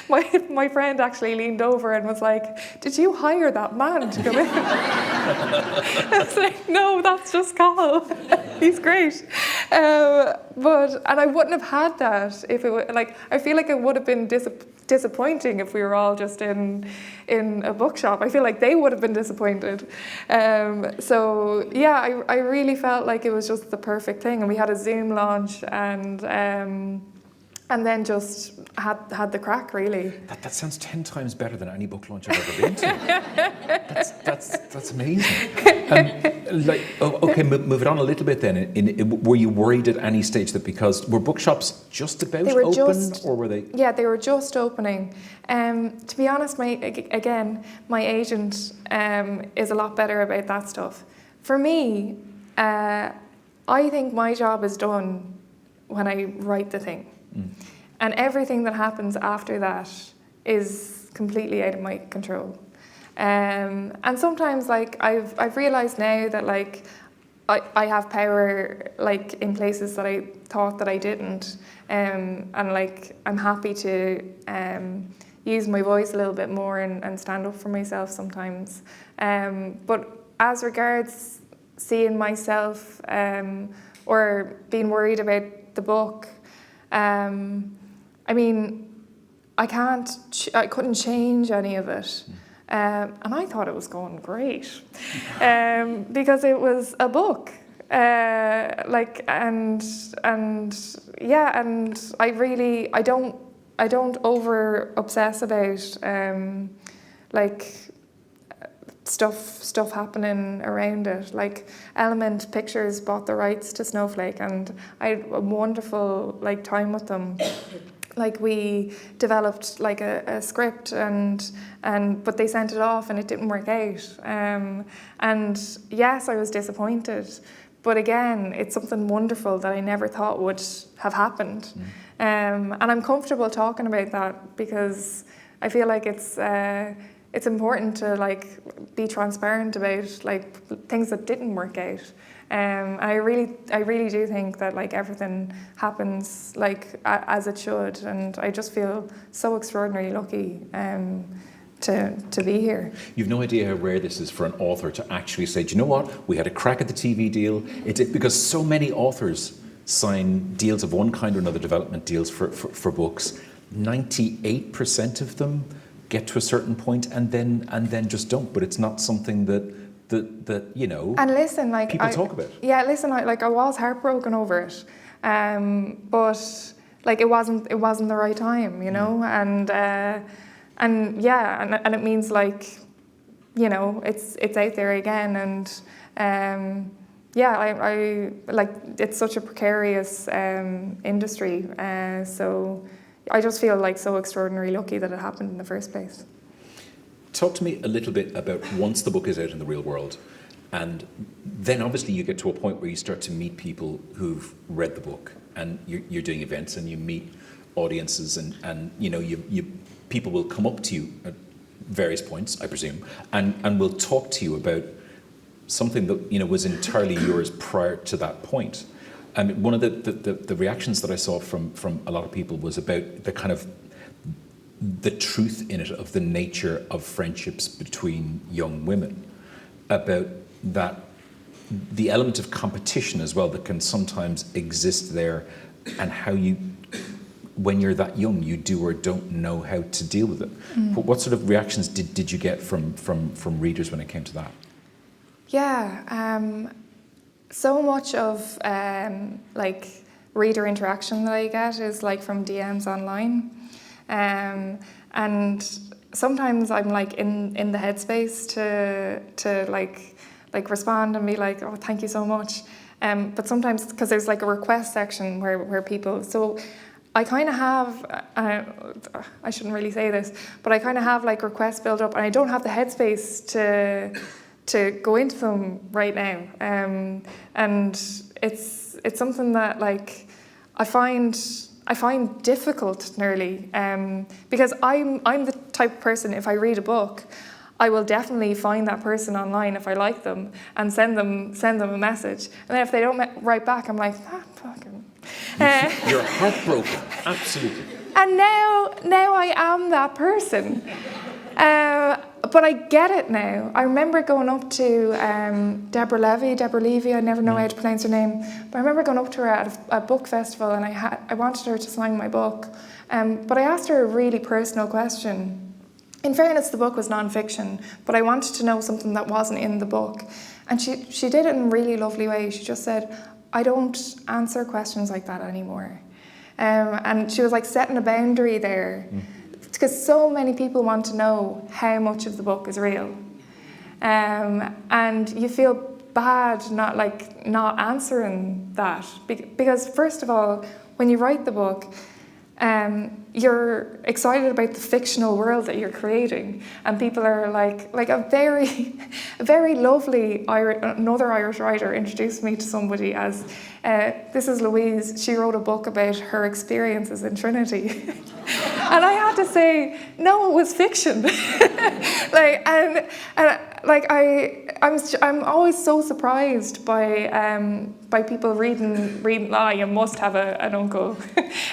My friend actually leaned over and was like, "Did you hire that man to come in?" I was like, "No, that's just Carl. He's great." And I wouldn't have had that if it was like, I feel like it would have been disappointing if we were all just in a bookshop. I feel like they would have been disappointed. So yeah, I really felt like it was just the perfect thing, and we had a Zoom launch, and then just had the crack, really.
That sounds 10 times better than any book launch I've ever been to. That's amazing. Okay, move it on a little bit then. Were you worried at any stage that, because were bookshops just about open, or were they?
Yeah, they were just opening. To be honest, my agent is a lot better about that stuff. For me, I think my job is done when I write the thing. And everything that happens after that is completely out of my control. And sometimes, like, I've realised now that, like, I have power, like, in places that I thought that I didn't. And, like, I'm happy to use my voice a little bit more and stand up for myself sometimes. But as regards seeing myself or being worried about the book, I mean, I couldn't change any of it. And I thought it was going great, because it was a book, and I don't over obsess about like stuff happening around it. Like Element Pictures bought the rights to Snowflake, and I had a wonderful like time with them. Like we developed like a script, but they sent it off and it didn't work out. And yes, I was disappointed, but again, it's something wonderful that I never thought would have happened. And I'm comfortable talking about that because I feel like it's important to like be transparent about like things that didn't work out. And I really do think that like everything happens like as it should, and I just feel so extraordinarily lucky to be here.
You've no idea how rare this is for an author to actually say, do you know what, we had a crack at the TV deal. Because so many authors sign deals of one kind or another, development deals for books. 98% of them get to a certain point and then just don't. But it's not something that you know. And listen, like people talk about.
Yeah, listen, I was heartbroken over it, but like it wasn't the right time, you know, and it means like, you know, it's out there again, and I like it's such a precarious industry, so I just feel like so extraordinarily lucky that it happened in the first place.
Talk to me a little bit about once the book is out in the real world, and then obviously you get to a point where you start to meet people who've read the book, and you're doing events and you meet audiences, and you know you people will come up to you various points, I presume, and we'll talk to you about something that, you know, was entirely yours prior to that point. One of the reactions that I saw from a lot of people was about the kind of the truth in it of the nature of friendships between young women, about that the element of competition as well that can sometimes exist there, and how you, when you're that young, you do or don't know how to deal with it. What sort of reactions did you get from readers when it came to that?
Yeah, so much of like reader interaction that I get is like from DMs online, and sometimes I'm like in the headspace to like respond and be like, oh, thank you so much. But sometimes, because there's like a request section where people, so I kind of have, I shouldn't really say this, but I kind of have like requests built up, and I don't have the headspace to go into them right now. And it's something that like I find difficult nearly, because I'm the type of person, if I read a book, I will definitely find that person online if I like them and send them a message. And then if they don't write back, I'm like, ah, fucking.
You're heartbroken, absolutely.
And now I am that person. But I get it now. I remember going up to Deborah Levy, I never know how to pronounce her name, but I remember going up to her at a book festival, and I wanted her to sign my book. But I asked her a really personal question. In fairness, the book was non-fiction, but I wanted to know something that wasn't in the book. And she did it in a really lovely way. She just said, I don't answer questions like that anymore. And she was like setting a boundary there. Because so many people want to know how much of the book is real. And you feel bad not answering that. Because first of all, when you write the book, you're excited about the fictional world that you're creating, and people are like a very lovely another Irish writer introduced me to somebody as this is Louise. She wrote a book about her experiences in Trinity, and I had to say no, it was fiction. I'm always so surprised by people reading. Oh, you must have an uncle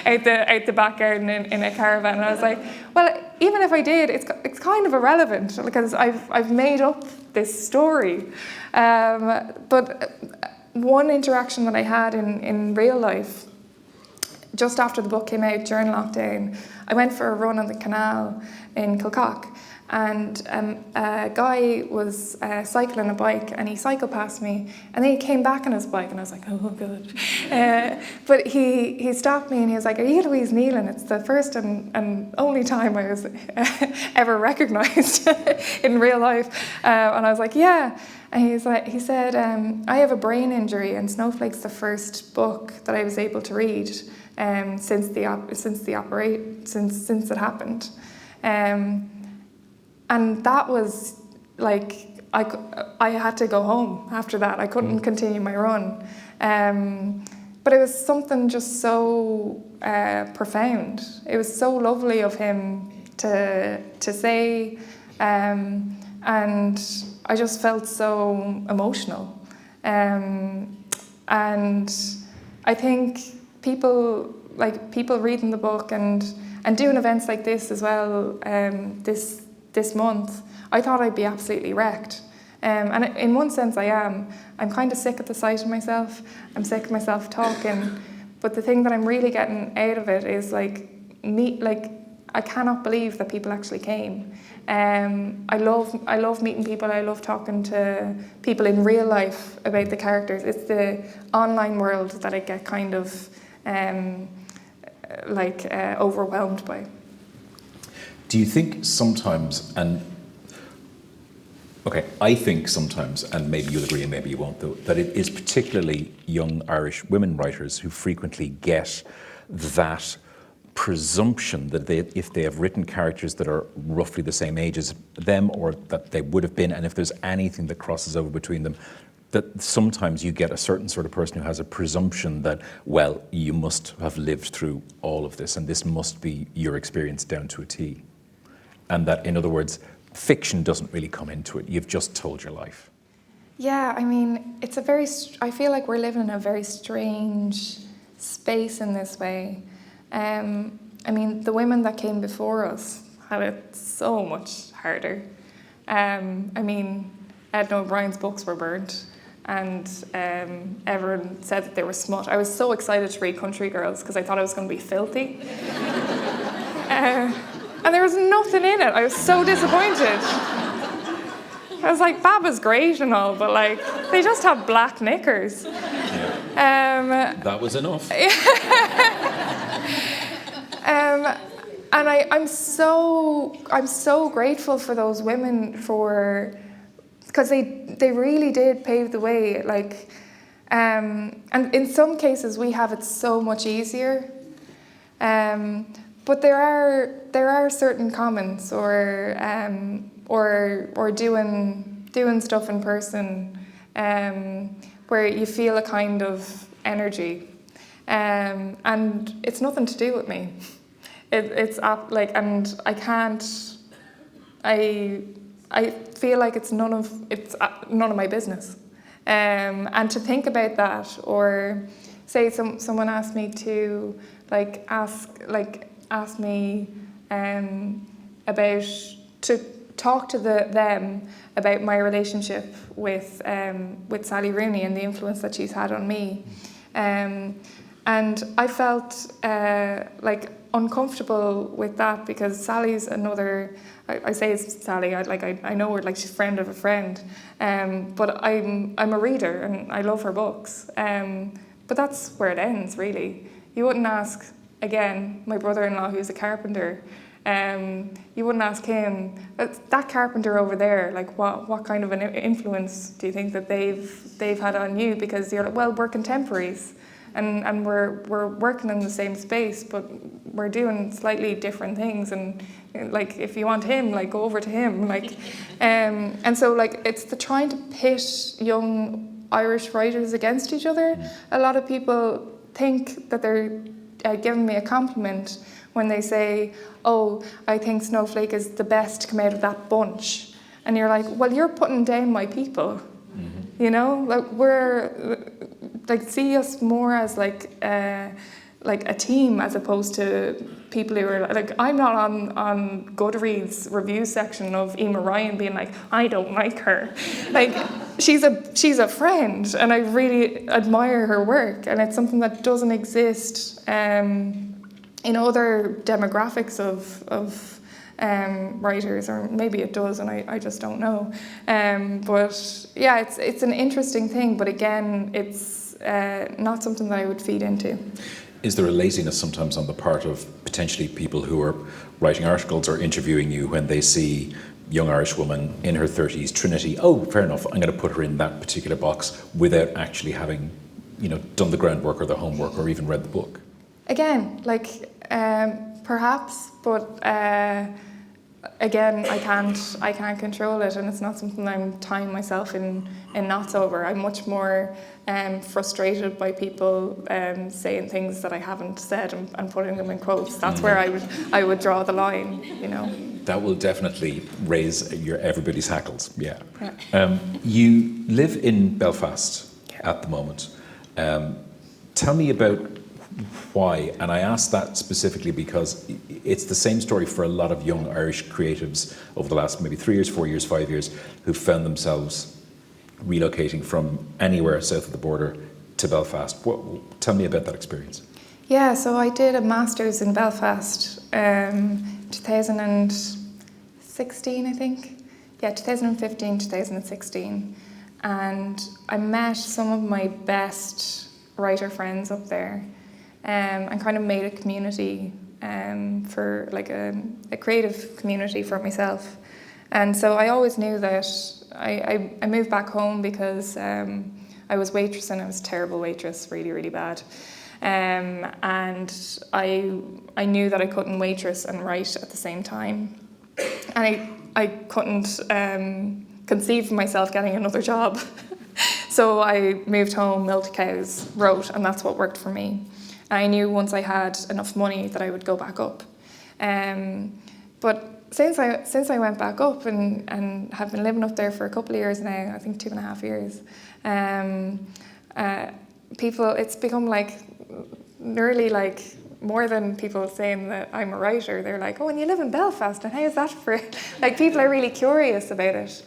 out the back garden in a caravan. And I was like, well, even if I did, it's kind of irrelevant because I've made up this story. But one interaction that I had in real life, just after the book came out during lockdown, I went for a run on the canal in Gaeltacht. And a guy was cycling a bike, and he cycled past me, and then he came back on his bike, and I was like, oh god. But he stopped me, and he was like, are you Louise Nealon? It's the first and only time I was ever recognised in real life. And I was like, yeah. And he said, I have a brain injury, and Snowflake's the first book that I was able to read since it happened. And that was like, I had to go home after that. I couldn't continue my run. But it was something just so profound. It was so lovely of him to say, and I just felt so emotional. And I think people reading the book and doing events like this as well, this month, I thought I'd be absolutely wrecked. And in one sense I am. I'm kind of sick at the sight of myself. I'm sick of myself talking. But the thing that I'm really getting out of it is I cannot believe that people actually came. I love meeting people. I love talking to people in real life about the characters. It's the online world that I get kind of overwhelmed by.
Do you think sometimes, I think sometimes, and maybe you'll agree and maybe you won't though, that it is particularly young Irish women writers who frequently get that presumption that if they have written characters that are roughly the same age as them, or that they would have been, and if there's anything that crosses over between them, that sometimes you get a certain sort of person who has a presumption that, well, you must have lived through all of this and this must be your experience down to a T. And that, in other words, fiction doesn't really come into it. You've just told your life.
Yeah, I mean, it's a very, I feel like we're living in a very strange space in this way. I mean, the women that came before us had it so much harder. I mean, Edna O'Brien's books were burnt, and everyone said that they were smut. I was so excited to read Country Girls because I thought it was going to be filthy. And there was nothing in it. I was so disappointed. I was like, Baba's great and all, but like, they just have black knickers.
Yeah. That was enough.
And I'm so grateful for those women because they really did pave the way. Like, and in some cases we have it so much easier. But there are certain comments or doing stuff in person where you feel a kind of energy, and it's nothing to do with me. It's like, and I can't. I feel like it's none of my business. And to think about that, or say someone asked me to ask me about to talk to them about my relationship with Sally Rooney and the influence that she's had on me, and I felt like uncomfortable with that because Sally's another. I say it's Sally. I know her like she's a friend of a friend, but I'm a reader and I love her books. But that's where it ends, really. You wouldn't ask. Again, my brother-in-law, who's a carpenter, you wouldn't ask him, that carpenter over there, like what kind of an influence do you think that they've had on you? Because you're like, well, we're contemporaries, and we're working in the same space, but we're doing slightly different things. And like, if you want him, like, go over to him, like, and so like it's the trying to pit young Irish writers against each other. A lot of people think that they're giving me a compliment when they say, oh, I think Snowflake is the best to come out of that bunch. And you're like, well, you're putting down my people. Mm-hmm. You know, like see us more as like a team as opposed to people who are like, I'm not on Goodreads review section of Emma Ryan being like, I don't like her. Like, she's a friend, and I really admire her work, and it's something that doesn't exist in other demographics of writers, or maybe it does, and I just don't know. But yeah, it's an interesting thing, but again, it's not something that I would feed into.
Is there a laziness sometimes on the part of potentially people who are writing articles or interviewing you when they see young Irish woman in her 30s, Trinity, oh, fair enough, I'm going to put her in that particular box without actually having, done the groundwork or the homework or even read the book? Again,
perhaps, but again, I can't control it, and it's not something I'm tying myself in knots over. I'm much more frustrated by people saying things that I haven't said and putting them in quotes. That's where I would draw the line, That will definitely raise everybody's hackles, yeah. You live in Belfast at the moment. Tell me about why, and I ask that specifically because it's the same story for a lot of young Irish creatives over the last maybe 3 years, 4 years, 5 years, who found themselves relocating from anywhere south of the border to Belfast. Tell me about that experience. Yeah, so I did a master's in Belfast 2016, I think. Yeah, 2015, 2016. And I met some of my best writer friends up there. And kind of made a community for like a creative community for myself. And so I always knew that I moved back home because I was waitressing. I was a terrible waitress, really, really bad. And I knew that I couldn't waitress and write at the same time. And I couldn't conceive of myself getting another job. So I moved home, milked cows, wrote, and that's what worked for me. I knew once I had enough money that I would go back up. But since I went back up and have been living up there for a couple of years now, I think 2.5 years, people, it's become like nearly like more than people saying that I'm a writer. They're like, oh, and you live in Belfast, and how is that for? Like, people are really curious about it.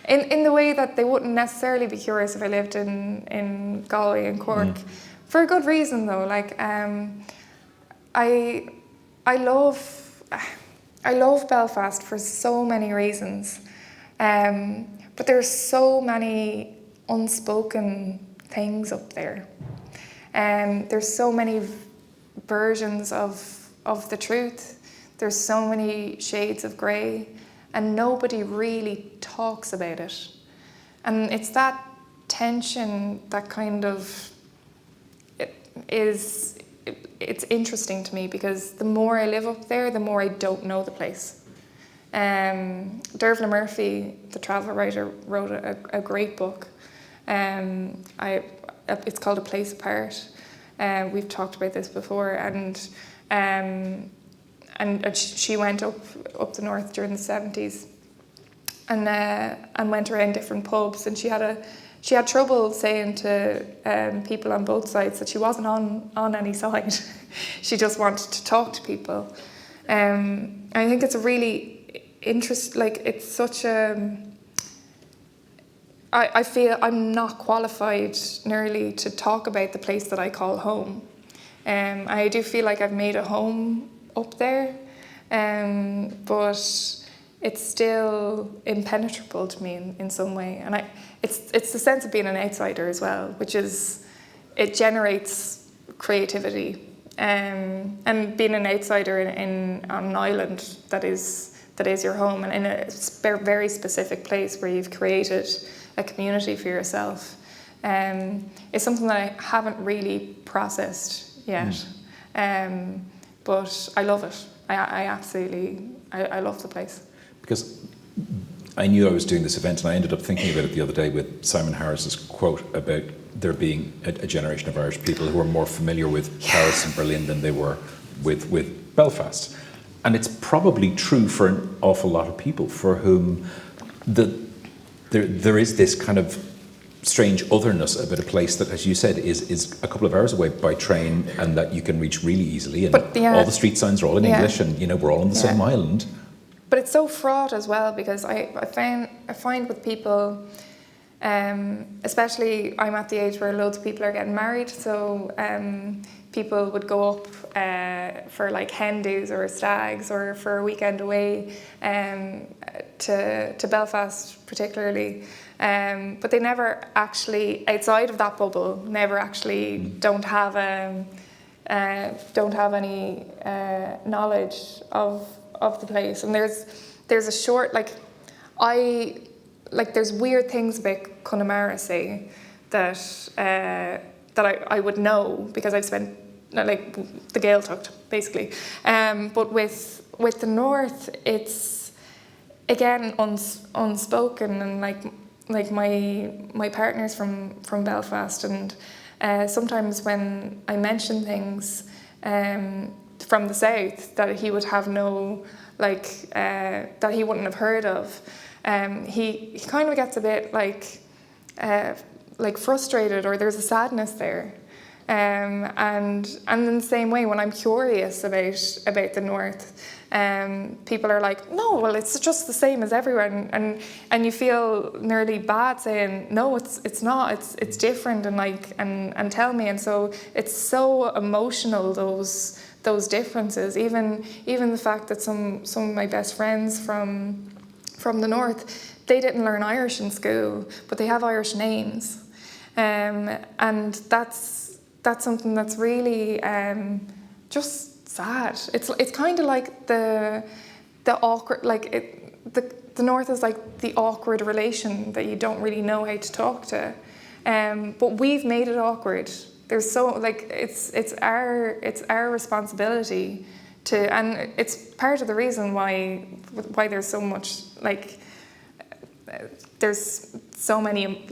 In the way that they wouldn't necessarily be curious if I lived in Galway and Cork, for a good reason though. Like, I love Belfast for so many reasons, but there's so many unspoken things up there. There's so many versions of the truth. There's so many shades of grey, and nobody really talks about it. And it's that tension that kind of it's interesting to me, because the more I live up there, the more I don't know the place. Dervla Murphy, the travel writer, wrote a great book. It's called A Place Apart. We've talked about this before, and she went up the north during the 70s, and went around different pubs, and she had trouble saying to people on both sides that she wasn't on any side. She just wanted to talk to people. I think it's a really it's such a. I feel I'm not qualified nearly to talk about the place that I call home. I do feel like I've made a home up there, but it's still impenetrable to me in some way. And it's the sense of being an outsider as well, which is, it generates creativity. And being an outsider on an island that is your home, and in a very specific place where you've created a community for yourself, is something that I haven't really processed yet. But I love it. I absolutely love the place.
Because I knew I was doing this event, and I ended up thinking about it the other day with Simon Harris's quote about there being a generation of Irish people who are more familiar with Paris and Berlin than they were with Belfast. And it's probably true for an awful lot of people for whom there is this kind of strange otherness about a place that, as you said, is a couple of hours away by train, and that you can reach really easily. And all the street signs are all in English, and we're all on the same island.
But it's so fraught as well, because I find with people, especially I'm at the age where loads of people are getting married, so people would go up for like hen do's or stags or for a weekend away to Belfast particularly, but they never actually, outside of that bubble, don't have any knowledge of the place. And there's a short there's weird things about Connemara, say, that I would know because I've spent the Gaeltacht basically. But with the north, it's again unspoken, and like my partner's from Belfast, and sometimes when I mention things from the south that he would have no that he wouldn't have heard of, he kind of gets a bit frustrated, or there's a sadness there. And in the same way, when I'm curious about the north, people are like, no, well, it's just the same as everywhere, and you feel nearly bad saying, no, it's not, it's different, and tell me. And so it's so emotional, those differences. Even the fact that some of my best friends from the north, they didn't learn Irish in school, but they have Irish names, and that's something that's really just sad. It's kind of like the awkward, the north is like the awkward relation that you don't really know how to talk to, but we've made it awkward. There's so it's our responsibility to, and it's part of the reason why there's so much there's so many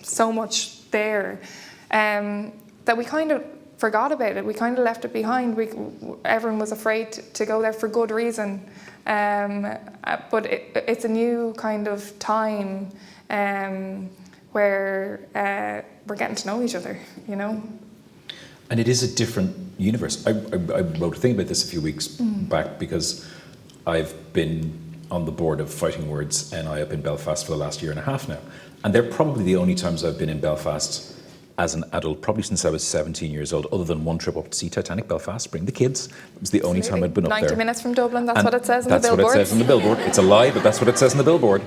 so much there. That we kind of forgot about it. We kind of left it behind. Everyone was afraid to go there for good reason. But it's a new kind of time where we're getting to know each other, you know.
And it is a different universe. I wrote a thing about this a few weeks back because I've been on the board of Fighting Words NI up in Belfast for the last year and a half now. And they're probably the only times I've been in Belfast as an adult, probably since I was 17 years old, other than one trip up to see Titanic Belfast, bring the kids. It was the only time I'd been up
90
there.
minutes from Dublin, that's what it says on the
That's
billboard.
what it says on the billboard. It's a lie, but that's what it says on the billboard.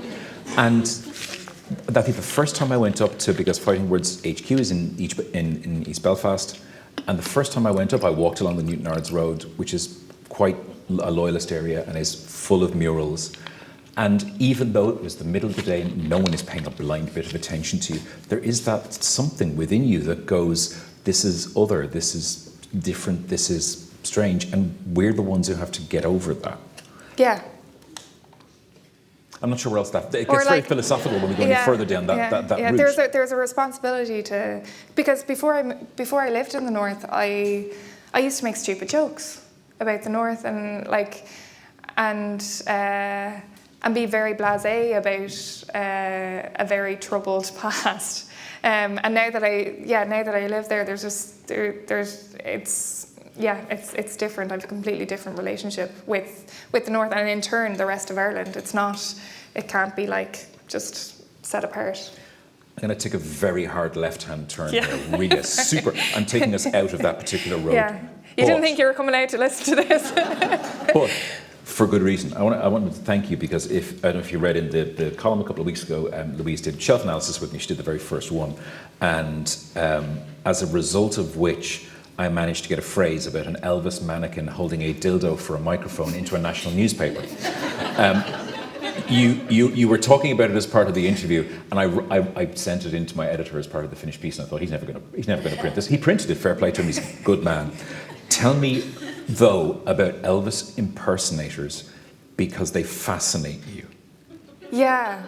And I think the first time I went up to, because Fighting Words HQ is in East Belfast, and the first time I went up, I walked along the Newtonards Road, which is quite a loyalist area and is full of murals. And even though it was the middle of the day, no one is paying a blind bit of attention to you. There is that something within you that goes, this is other, this is different, this is strange. And we're the ones who have to get over that.
Yeah.
I'm not sure where else that... It gets very philosophical when we go any further down that route.
There's a responsibility to... Because before I lived in the North, I used to make stupid jokes about the North and be very blasé about a very troubled past. And now that I live there, it's different. I have a completely different relationship with the North, and in turn the rest of Ireland. It can't be just set apart.
I'm going to take a very hard left-hand turn here. Really, I'm taking us out of that particular road.
Yeah, you didn't think you were coming out to listen to this.
But for good reason. I wanted to thank you because I don't know if you read in the column a couple of weeks ago, Louise did shelf analysis with me. She did the very first one, and as a result of which I managed to get a phrase about an Elvis mannequin holding a dildo for a microphone into a national newspaper. You were talking about it as part of the interview, and I sent it into my editor as part of the finished piece, and I thought he's never going to print this. He printed it. Fair play to him. He's a good man. Tell me, though, about Elvis impersonators, because they fascinate you.
Yeah.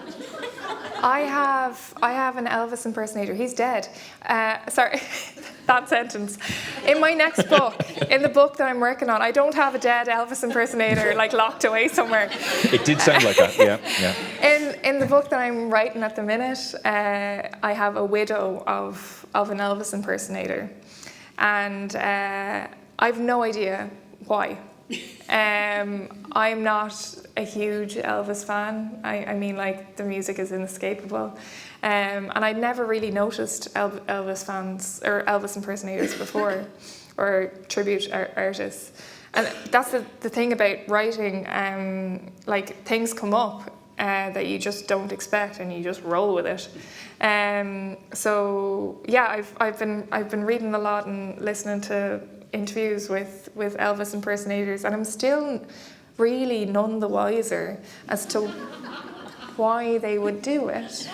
I have an Elvis impersonator. He's dead. Sorry, that sentence. In my next book, in the book that I'm working on, I don't have a dead Elvis impersonator locked away somewhere.
It did sound like that, yeah.
In the book that I'm writing at the minute, I have a widow of an Elvis impersonator, and I've no idea why. I'm not a huge Elvis fan. I mean, the music is inescapable. And I'd never really noticed Elvis fans or Elvis impersonators before, or tribute artists. And that's the thing about writing, things come up that you just don't expect and you just roll with it. So yeah, I've been reading a lot and listening to interviews with Elvis impersonators, and I'm still really none the wiser as to why they would do it.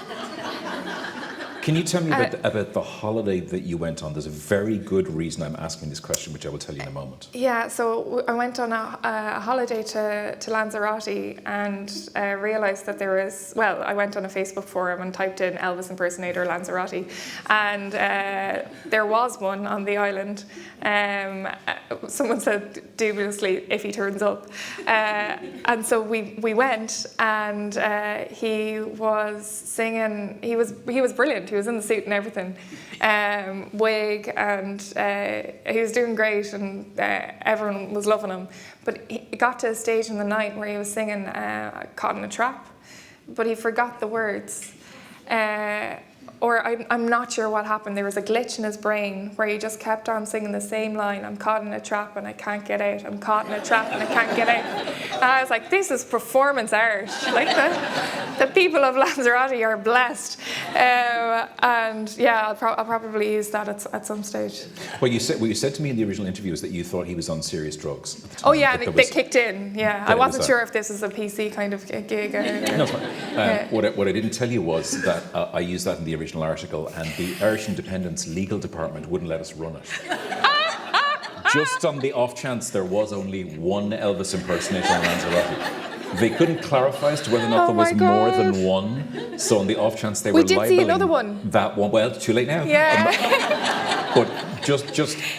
Can you tell me about the holiday that you went on? There's a very good reason I'm asking this question, which I will tell you in a moment.
Yeah, so I went on a holiday to Lanzarote and realised that there was, I went on a Facebook forum and typed in Elvis impersonator Lanzarote, and there was one on the island. Someone said dubiously, if he turns up. And so we went, and he was singing. He was brilliant. He was in the suit and everything, wig, and he was doing great, and everyone was loving him. But he got to a stage in the night where he was singing "Caught in a Trap," but he forgot the words. Or I'm not sure what happened. There was a glitch in his brain where he just kept on singing the same line. I'm caught in a trap and I can't get out. I'm caught in a trap and I can't get out. And I was like, this is performance art. The people of Lanzarote are blessed. And yeah, I'll probably use that at some stage.
Well, you said to me in the original interview is that you thought he was on serious drugs at the time.
Oh yeah, they kicked in. Yeah, I wasn't sure if this is a PC kind of gig.
No, it's fine. What I didn't tell you was that I used that in the original article, and the Irish Independent's legal department wouldn't let us run it. Just on the off chance there was only one Elvis impersonator on Lanzarote. They couldn't clarify as to whether or not
Oh
there was
my
more
God.
than one. So on the off chance they
We
were
did see
libeling
another one.
that one. Well, too late now.
Yeah.
But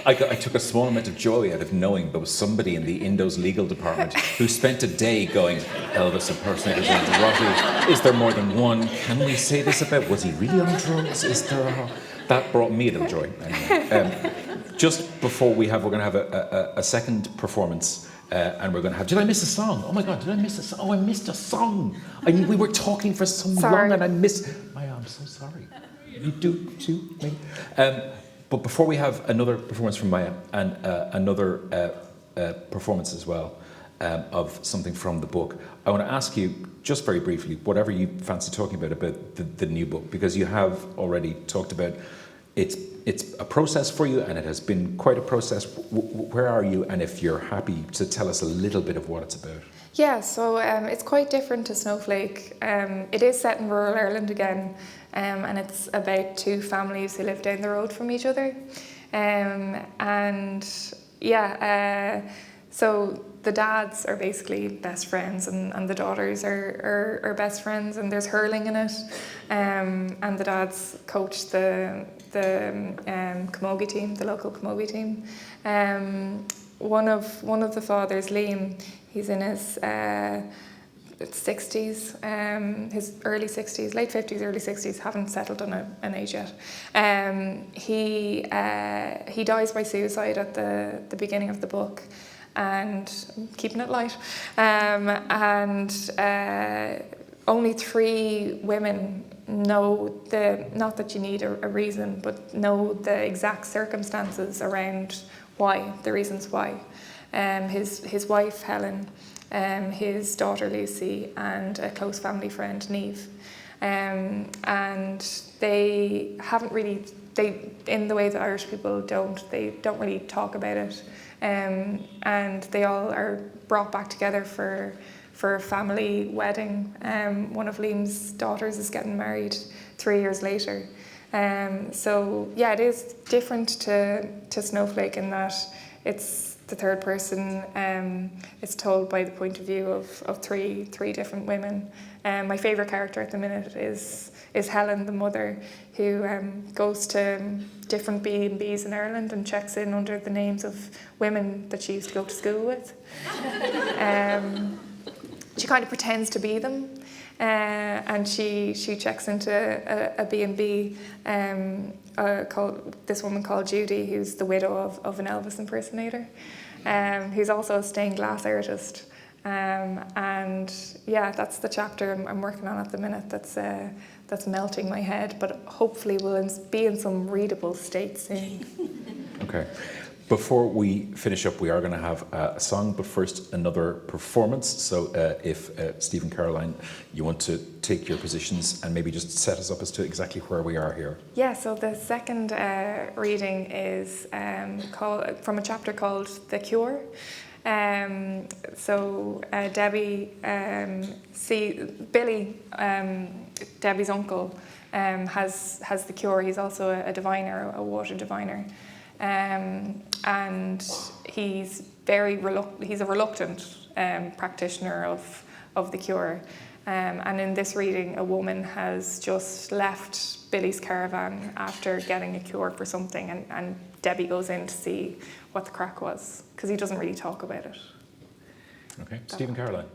I took a small amount of joy out of knowing there was somebody in the Indo's legal department who spent a day going, Elvis impersonators and Dorothy, is there more than one? Can we say this about, was he really on drugs? Is there That brought me a little joy. Anyway, just before we're going to have a second performance, and we're going to have, did I miss a song? Oh my God, did I miss a song? Oh, I missed a song. We were talking for so long and I missed, Maya, I'm so sorry. You do too, maybe? But before we have another performance from Maya and another performance as well of something from the book, I want to ask you, just very briefly, whatever you fancy talking about the new book, because you have already talked about it's a process for you and it has been quite a process. Where are you, and if you're happy to tell us a little bit of what it's about?
Yeah, so it's quite different to Snowflake. It is set in rural Ireland again, and it's about two families who live down the road from each other. So the dads are basically best friends, and the daughters are best friends, and there's hurling in it. And the dads coach the camogie team, the local camogie team. One of the fathers, Liam, he's in his 60s, his early 60s, late 50s, early 60s, haven't settled on an age yet. He dies by suicide at the beginning of the book, and I'm keeping it light. Only 3 women know not that you need a reason, but know the exact circumstances around the reasons why. His wife, Helen, his daughter, Lucy, and a close family friend, Neve. And they haven't really, in the way that Irish people they don't really talk about it. And they all are brought back together for a family wedding. One of Liam's daughters is getting married 3 years later. So yeah, it is different to Snowflake in that it's the third person. It's told by the point of view of three different women. My favourite character at the minute is Helen, the mother, who goes to different B&Bs in Ireland and checks in under the names of women that she used to go to school with. She kind of pretends to be them, and she checks into a B&B called this woman called Judy, who's the widow of an Elvis impersonator, who's also a stained glass artist. And yeah, that's the chapter I'm working on at the minute. That's melting my head, but hopefully will be in some readable state soon.
Okay. Before we finish up, we are going to have a song, but first another performance. So if Steve and Caroline, you want to take your positions and maybe just set us up as to exactly where we are here.
Yeah, so the second reading is from a chapter called The Cure. Debbie, Billy, Debbie's uncle, has the cure. He's also a diviner, a water diviner. And he's he's a reluctant practitioner of the cure. And in this reading, a woman has just left Billy's caravan after getting a cure for something, and Debbie goes in to see what the crack was, because he doesn't really talk about it.
Okay, Steve and Caroline.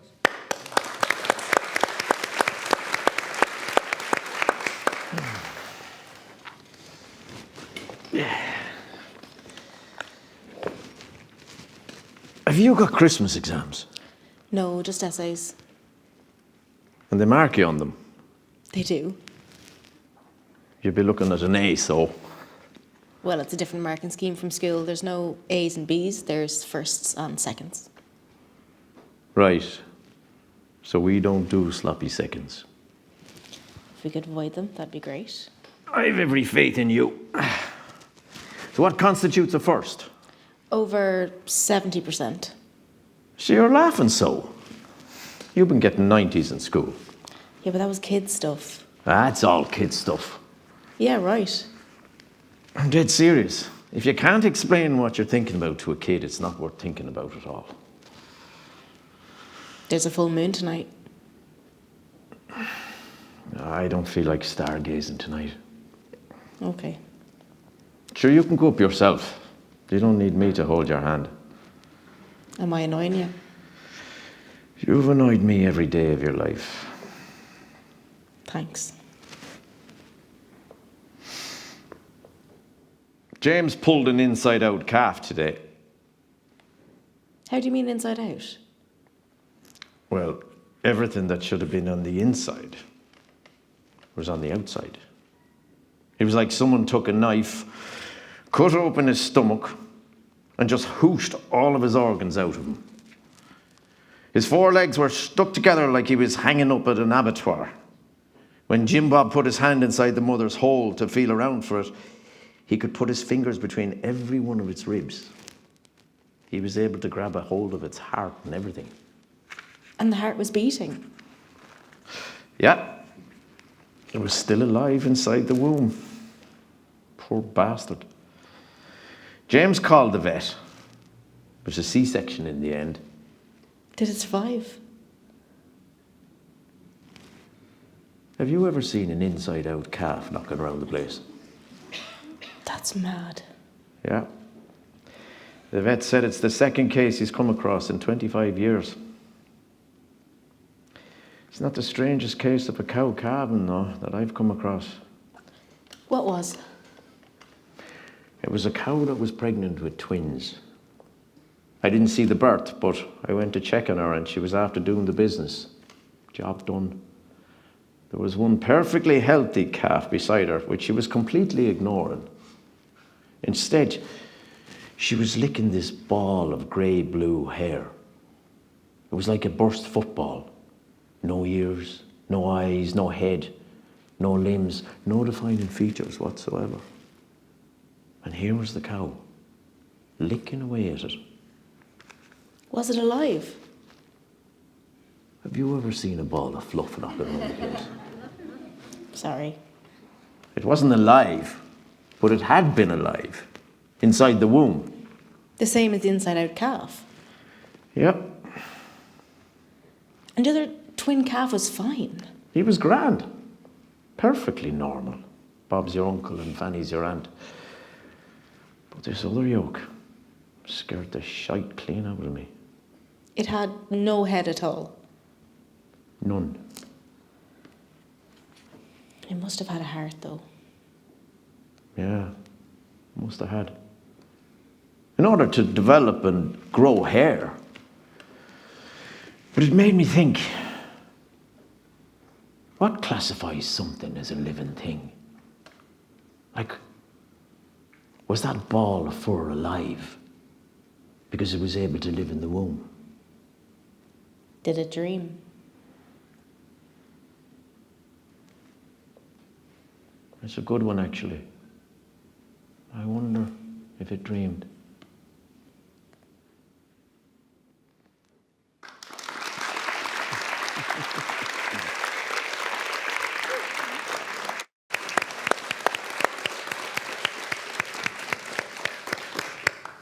Have you got Christmas exams?
No, just essays.
And they mark you on them?
They do.
You'd be looking at an A, so...
Well, it's a different marking scheme from school. There's no A's and B's, there's firsts and seconds.
Right. So we don't do sloppy seconds.
If we could avoid them, that'd be great.
I've every faith in you. So what constitutes a first?
Over 70%.
So you're laughing so. You've been getting 90s in school.
Yeah, but that was kids' stuff.
That's all kid stuff.
Yeah, right.
I'm dead serious. If you can't explain what you're thinking about to a kid, it's not worth thinking about at all.
There's a full moon tonight.
I don't feel like stargazing tonight.
Okay.
Sure, you can go up yourself. You don't need me to hold your hand.
Am I annoying you?
You've annoyed me every day of your life.
Thanks.
James pulled an inside-out calf today.
How do you mean inside out?
Well, everything that should have been on the inside was on the outside. It was like someone took a knife, cut open his stomach, and just hooshed all of his organs out of him. His forelegs were stuck together like he was hanging up at an abattoir. When Jim Bob put his hand inside the mother's hole to feel around for it, he could put his fingers between every one of its ribs. He was able to grab a hold of its heart and everything.
And the heart was beating.
Yeah. It was still alive inside the womb. Poor bastard. James called the vet. It was a C-section in the end.
Did it survive?
Have you ever seen an inside-out calf knocking around the place?
That's mad.
Yeah. The vet said it's the second case he's come across in 25 years. It's not the strangest case of a cow calving, though, that I've come across.
What was?
It was a cow that was pregnant with twins. I didn't see the birth, but I went to check on her and she was after doing the business. Job done. There was one perfectly healthy calf beside her, which she was completely ignoring. Instead, she was licking this ball of grey-blue hair. It was like a burst football. No ears, no eyes, no head, no limbs, no defining features whatsoever. And here was the cow, licking away at it.
Was it alive?
Have you ever seen a ball of fluff knocking around the place?
Sorry.
It wasn't alive, but it had been alive, inside the womb.
The same as the inside-out calf.
Yep,
And the other twin calf was fine.
he was grand. Perfectly normal. Bob's your uncle and Fanny's your aunt. But this other yoke scared the shite clean out of me.
It had no head at all.
None.
It must have had a heart, though.
Yeah, must have had. In order to develop and grow hair. But it made me think, what classifies something as a living thing? Like, was that ball of fur alive because it was able to live in the womb?
Did it dream?
It's a good one, actually. I wonder if it dreamed.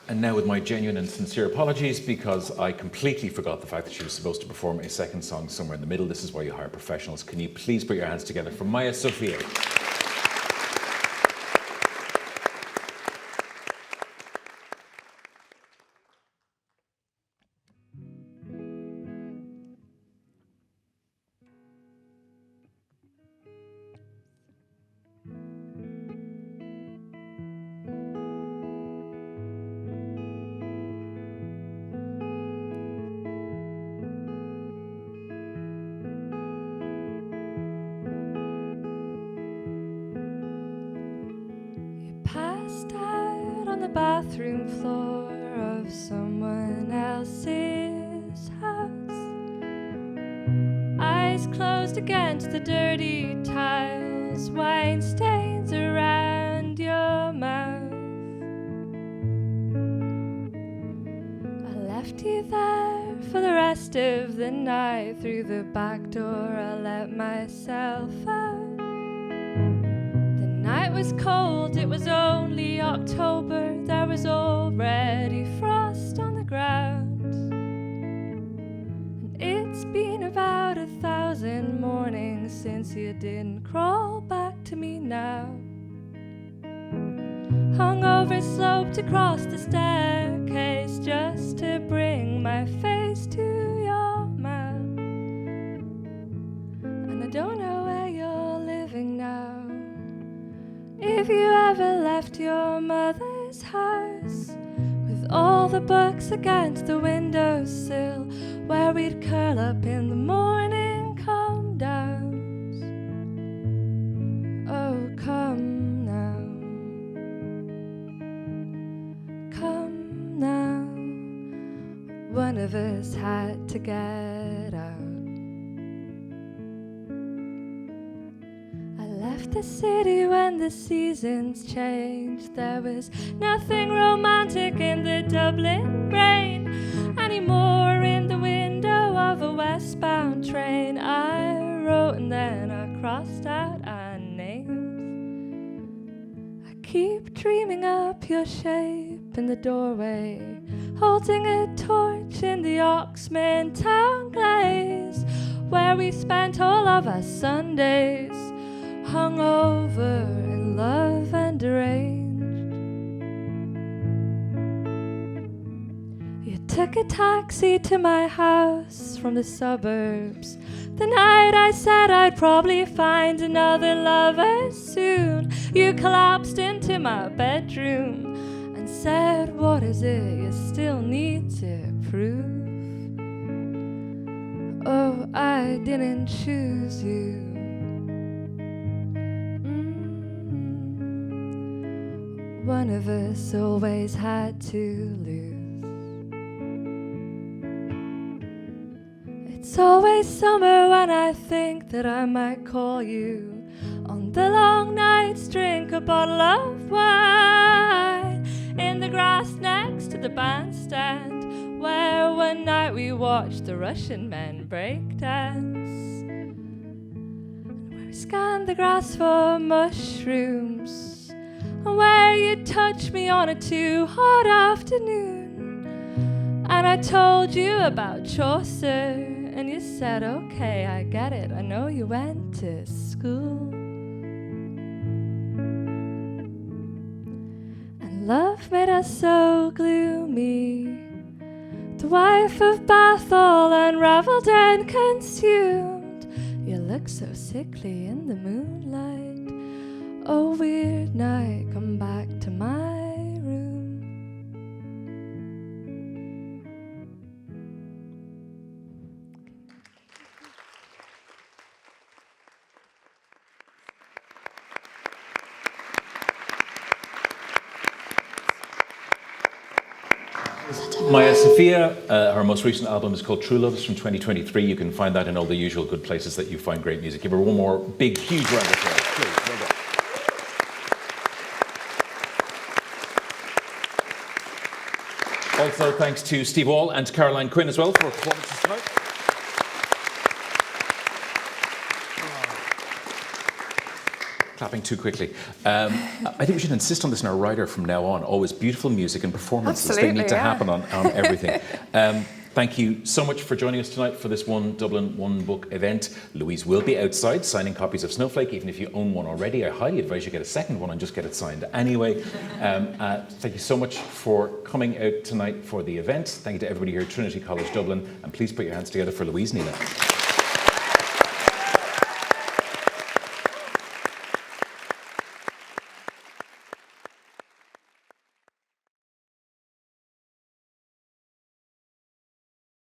And now with my genuine and sincere apologies, because I completely forgot the fact that she was supposed to perform a second song somewhere in the middle. This is why you hire professionals. Can you please put your hands together for Maya Sophia?
Passed out on the bathroom floor of someone else's house. Eyes closed against the dirty tiles, wine stains around your mouth. I left you there for the rest of the night. Through the back door I let myself out. Night was cold, it was only October. There was already frost on the ground. And it's about 1,000 mornings since you didn't crawl back to me now. Hungover sloped across the staircase just to bring my face to your mouth. And I don't know where you're living now. If you ever left your mother's house with all the books against the windowsill where we'd curl up in the morning calm downs. Oh, come now. Come now. One of us had to get out. I left the city when the seasons changed. There was nothing romantic in the Dublin rain anymore. In the window of a westbound train, I wrote and then I crossed out our names. I keep dreaming up your shape in the doorway, holding a torch in the Oxman town glaze, where we spent all of our Sundays, hungover in love and deranged. You took a taxi to my house from the suburbs the night I said I'd probably find another lover soon. You collapsed into my bedroom and said, what is it you still need to prove? Oh, I didn't choose you. One of us always had to lose. It's always summer when I think that I might call you. On the long nights, drink a bottle of wine in the grass next to the bandstand, where one night we watched the Russian men break dance, and where we scanned the grass for mushrooms, and where you touched me on a too hot afternoon, and I told you about Chaucer, and you said, okay, I get it, I know you went to school. And love made us so gloomy, the wife of Bath all unraveled and consumed. You look so sickly in the moonlight. Oh, weird night, come back to my room.
Maya Sophia, her most recent album is called True Loves from 2023. You can find that in all the usual good places that you find great music. Give her one more big, huge round of applause, please. Well done. Also, thanks to Steve Wall and Caroline Quinn as well for performances tonight. Clapping too quickly. I think we should insist on this in our rider from now on. Always beautiful music and performances.
Absolutely,
they need to
yeah.
happen on everything. Thank you so much for joining us tonight for this One Dublin One Book event. Louise will be outside signing copies of Snowflake. Even if you own one already, I highly advise you get a second one and just get it signed anyway. Thank you so much for coming out tonight for the event. Thank you to everybody here at Trinity College Dublin. And please put your hands together for Louise Nealon.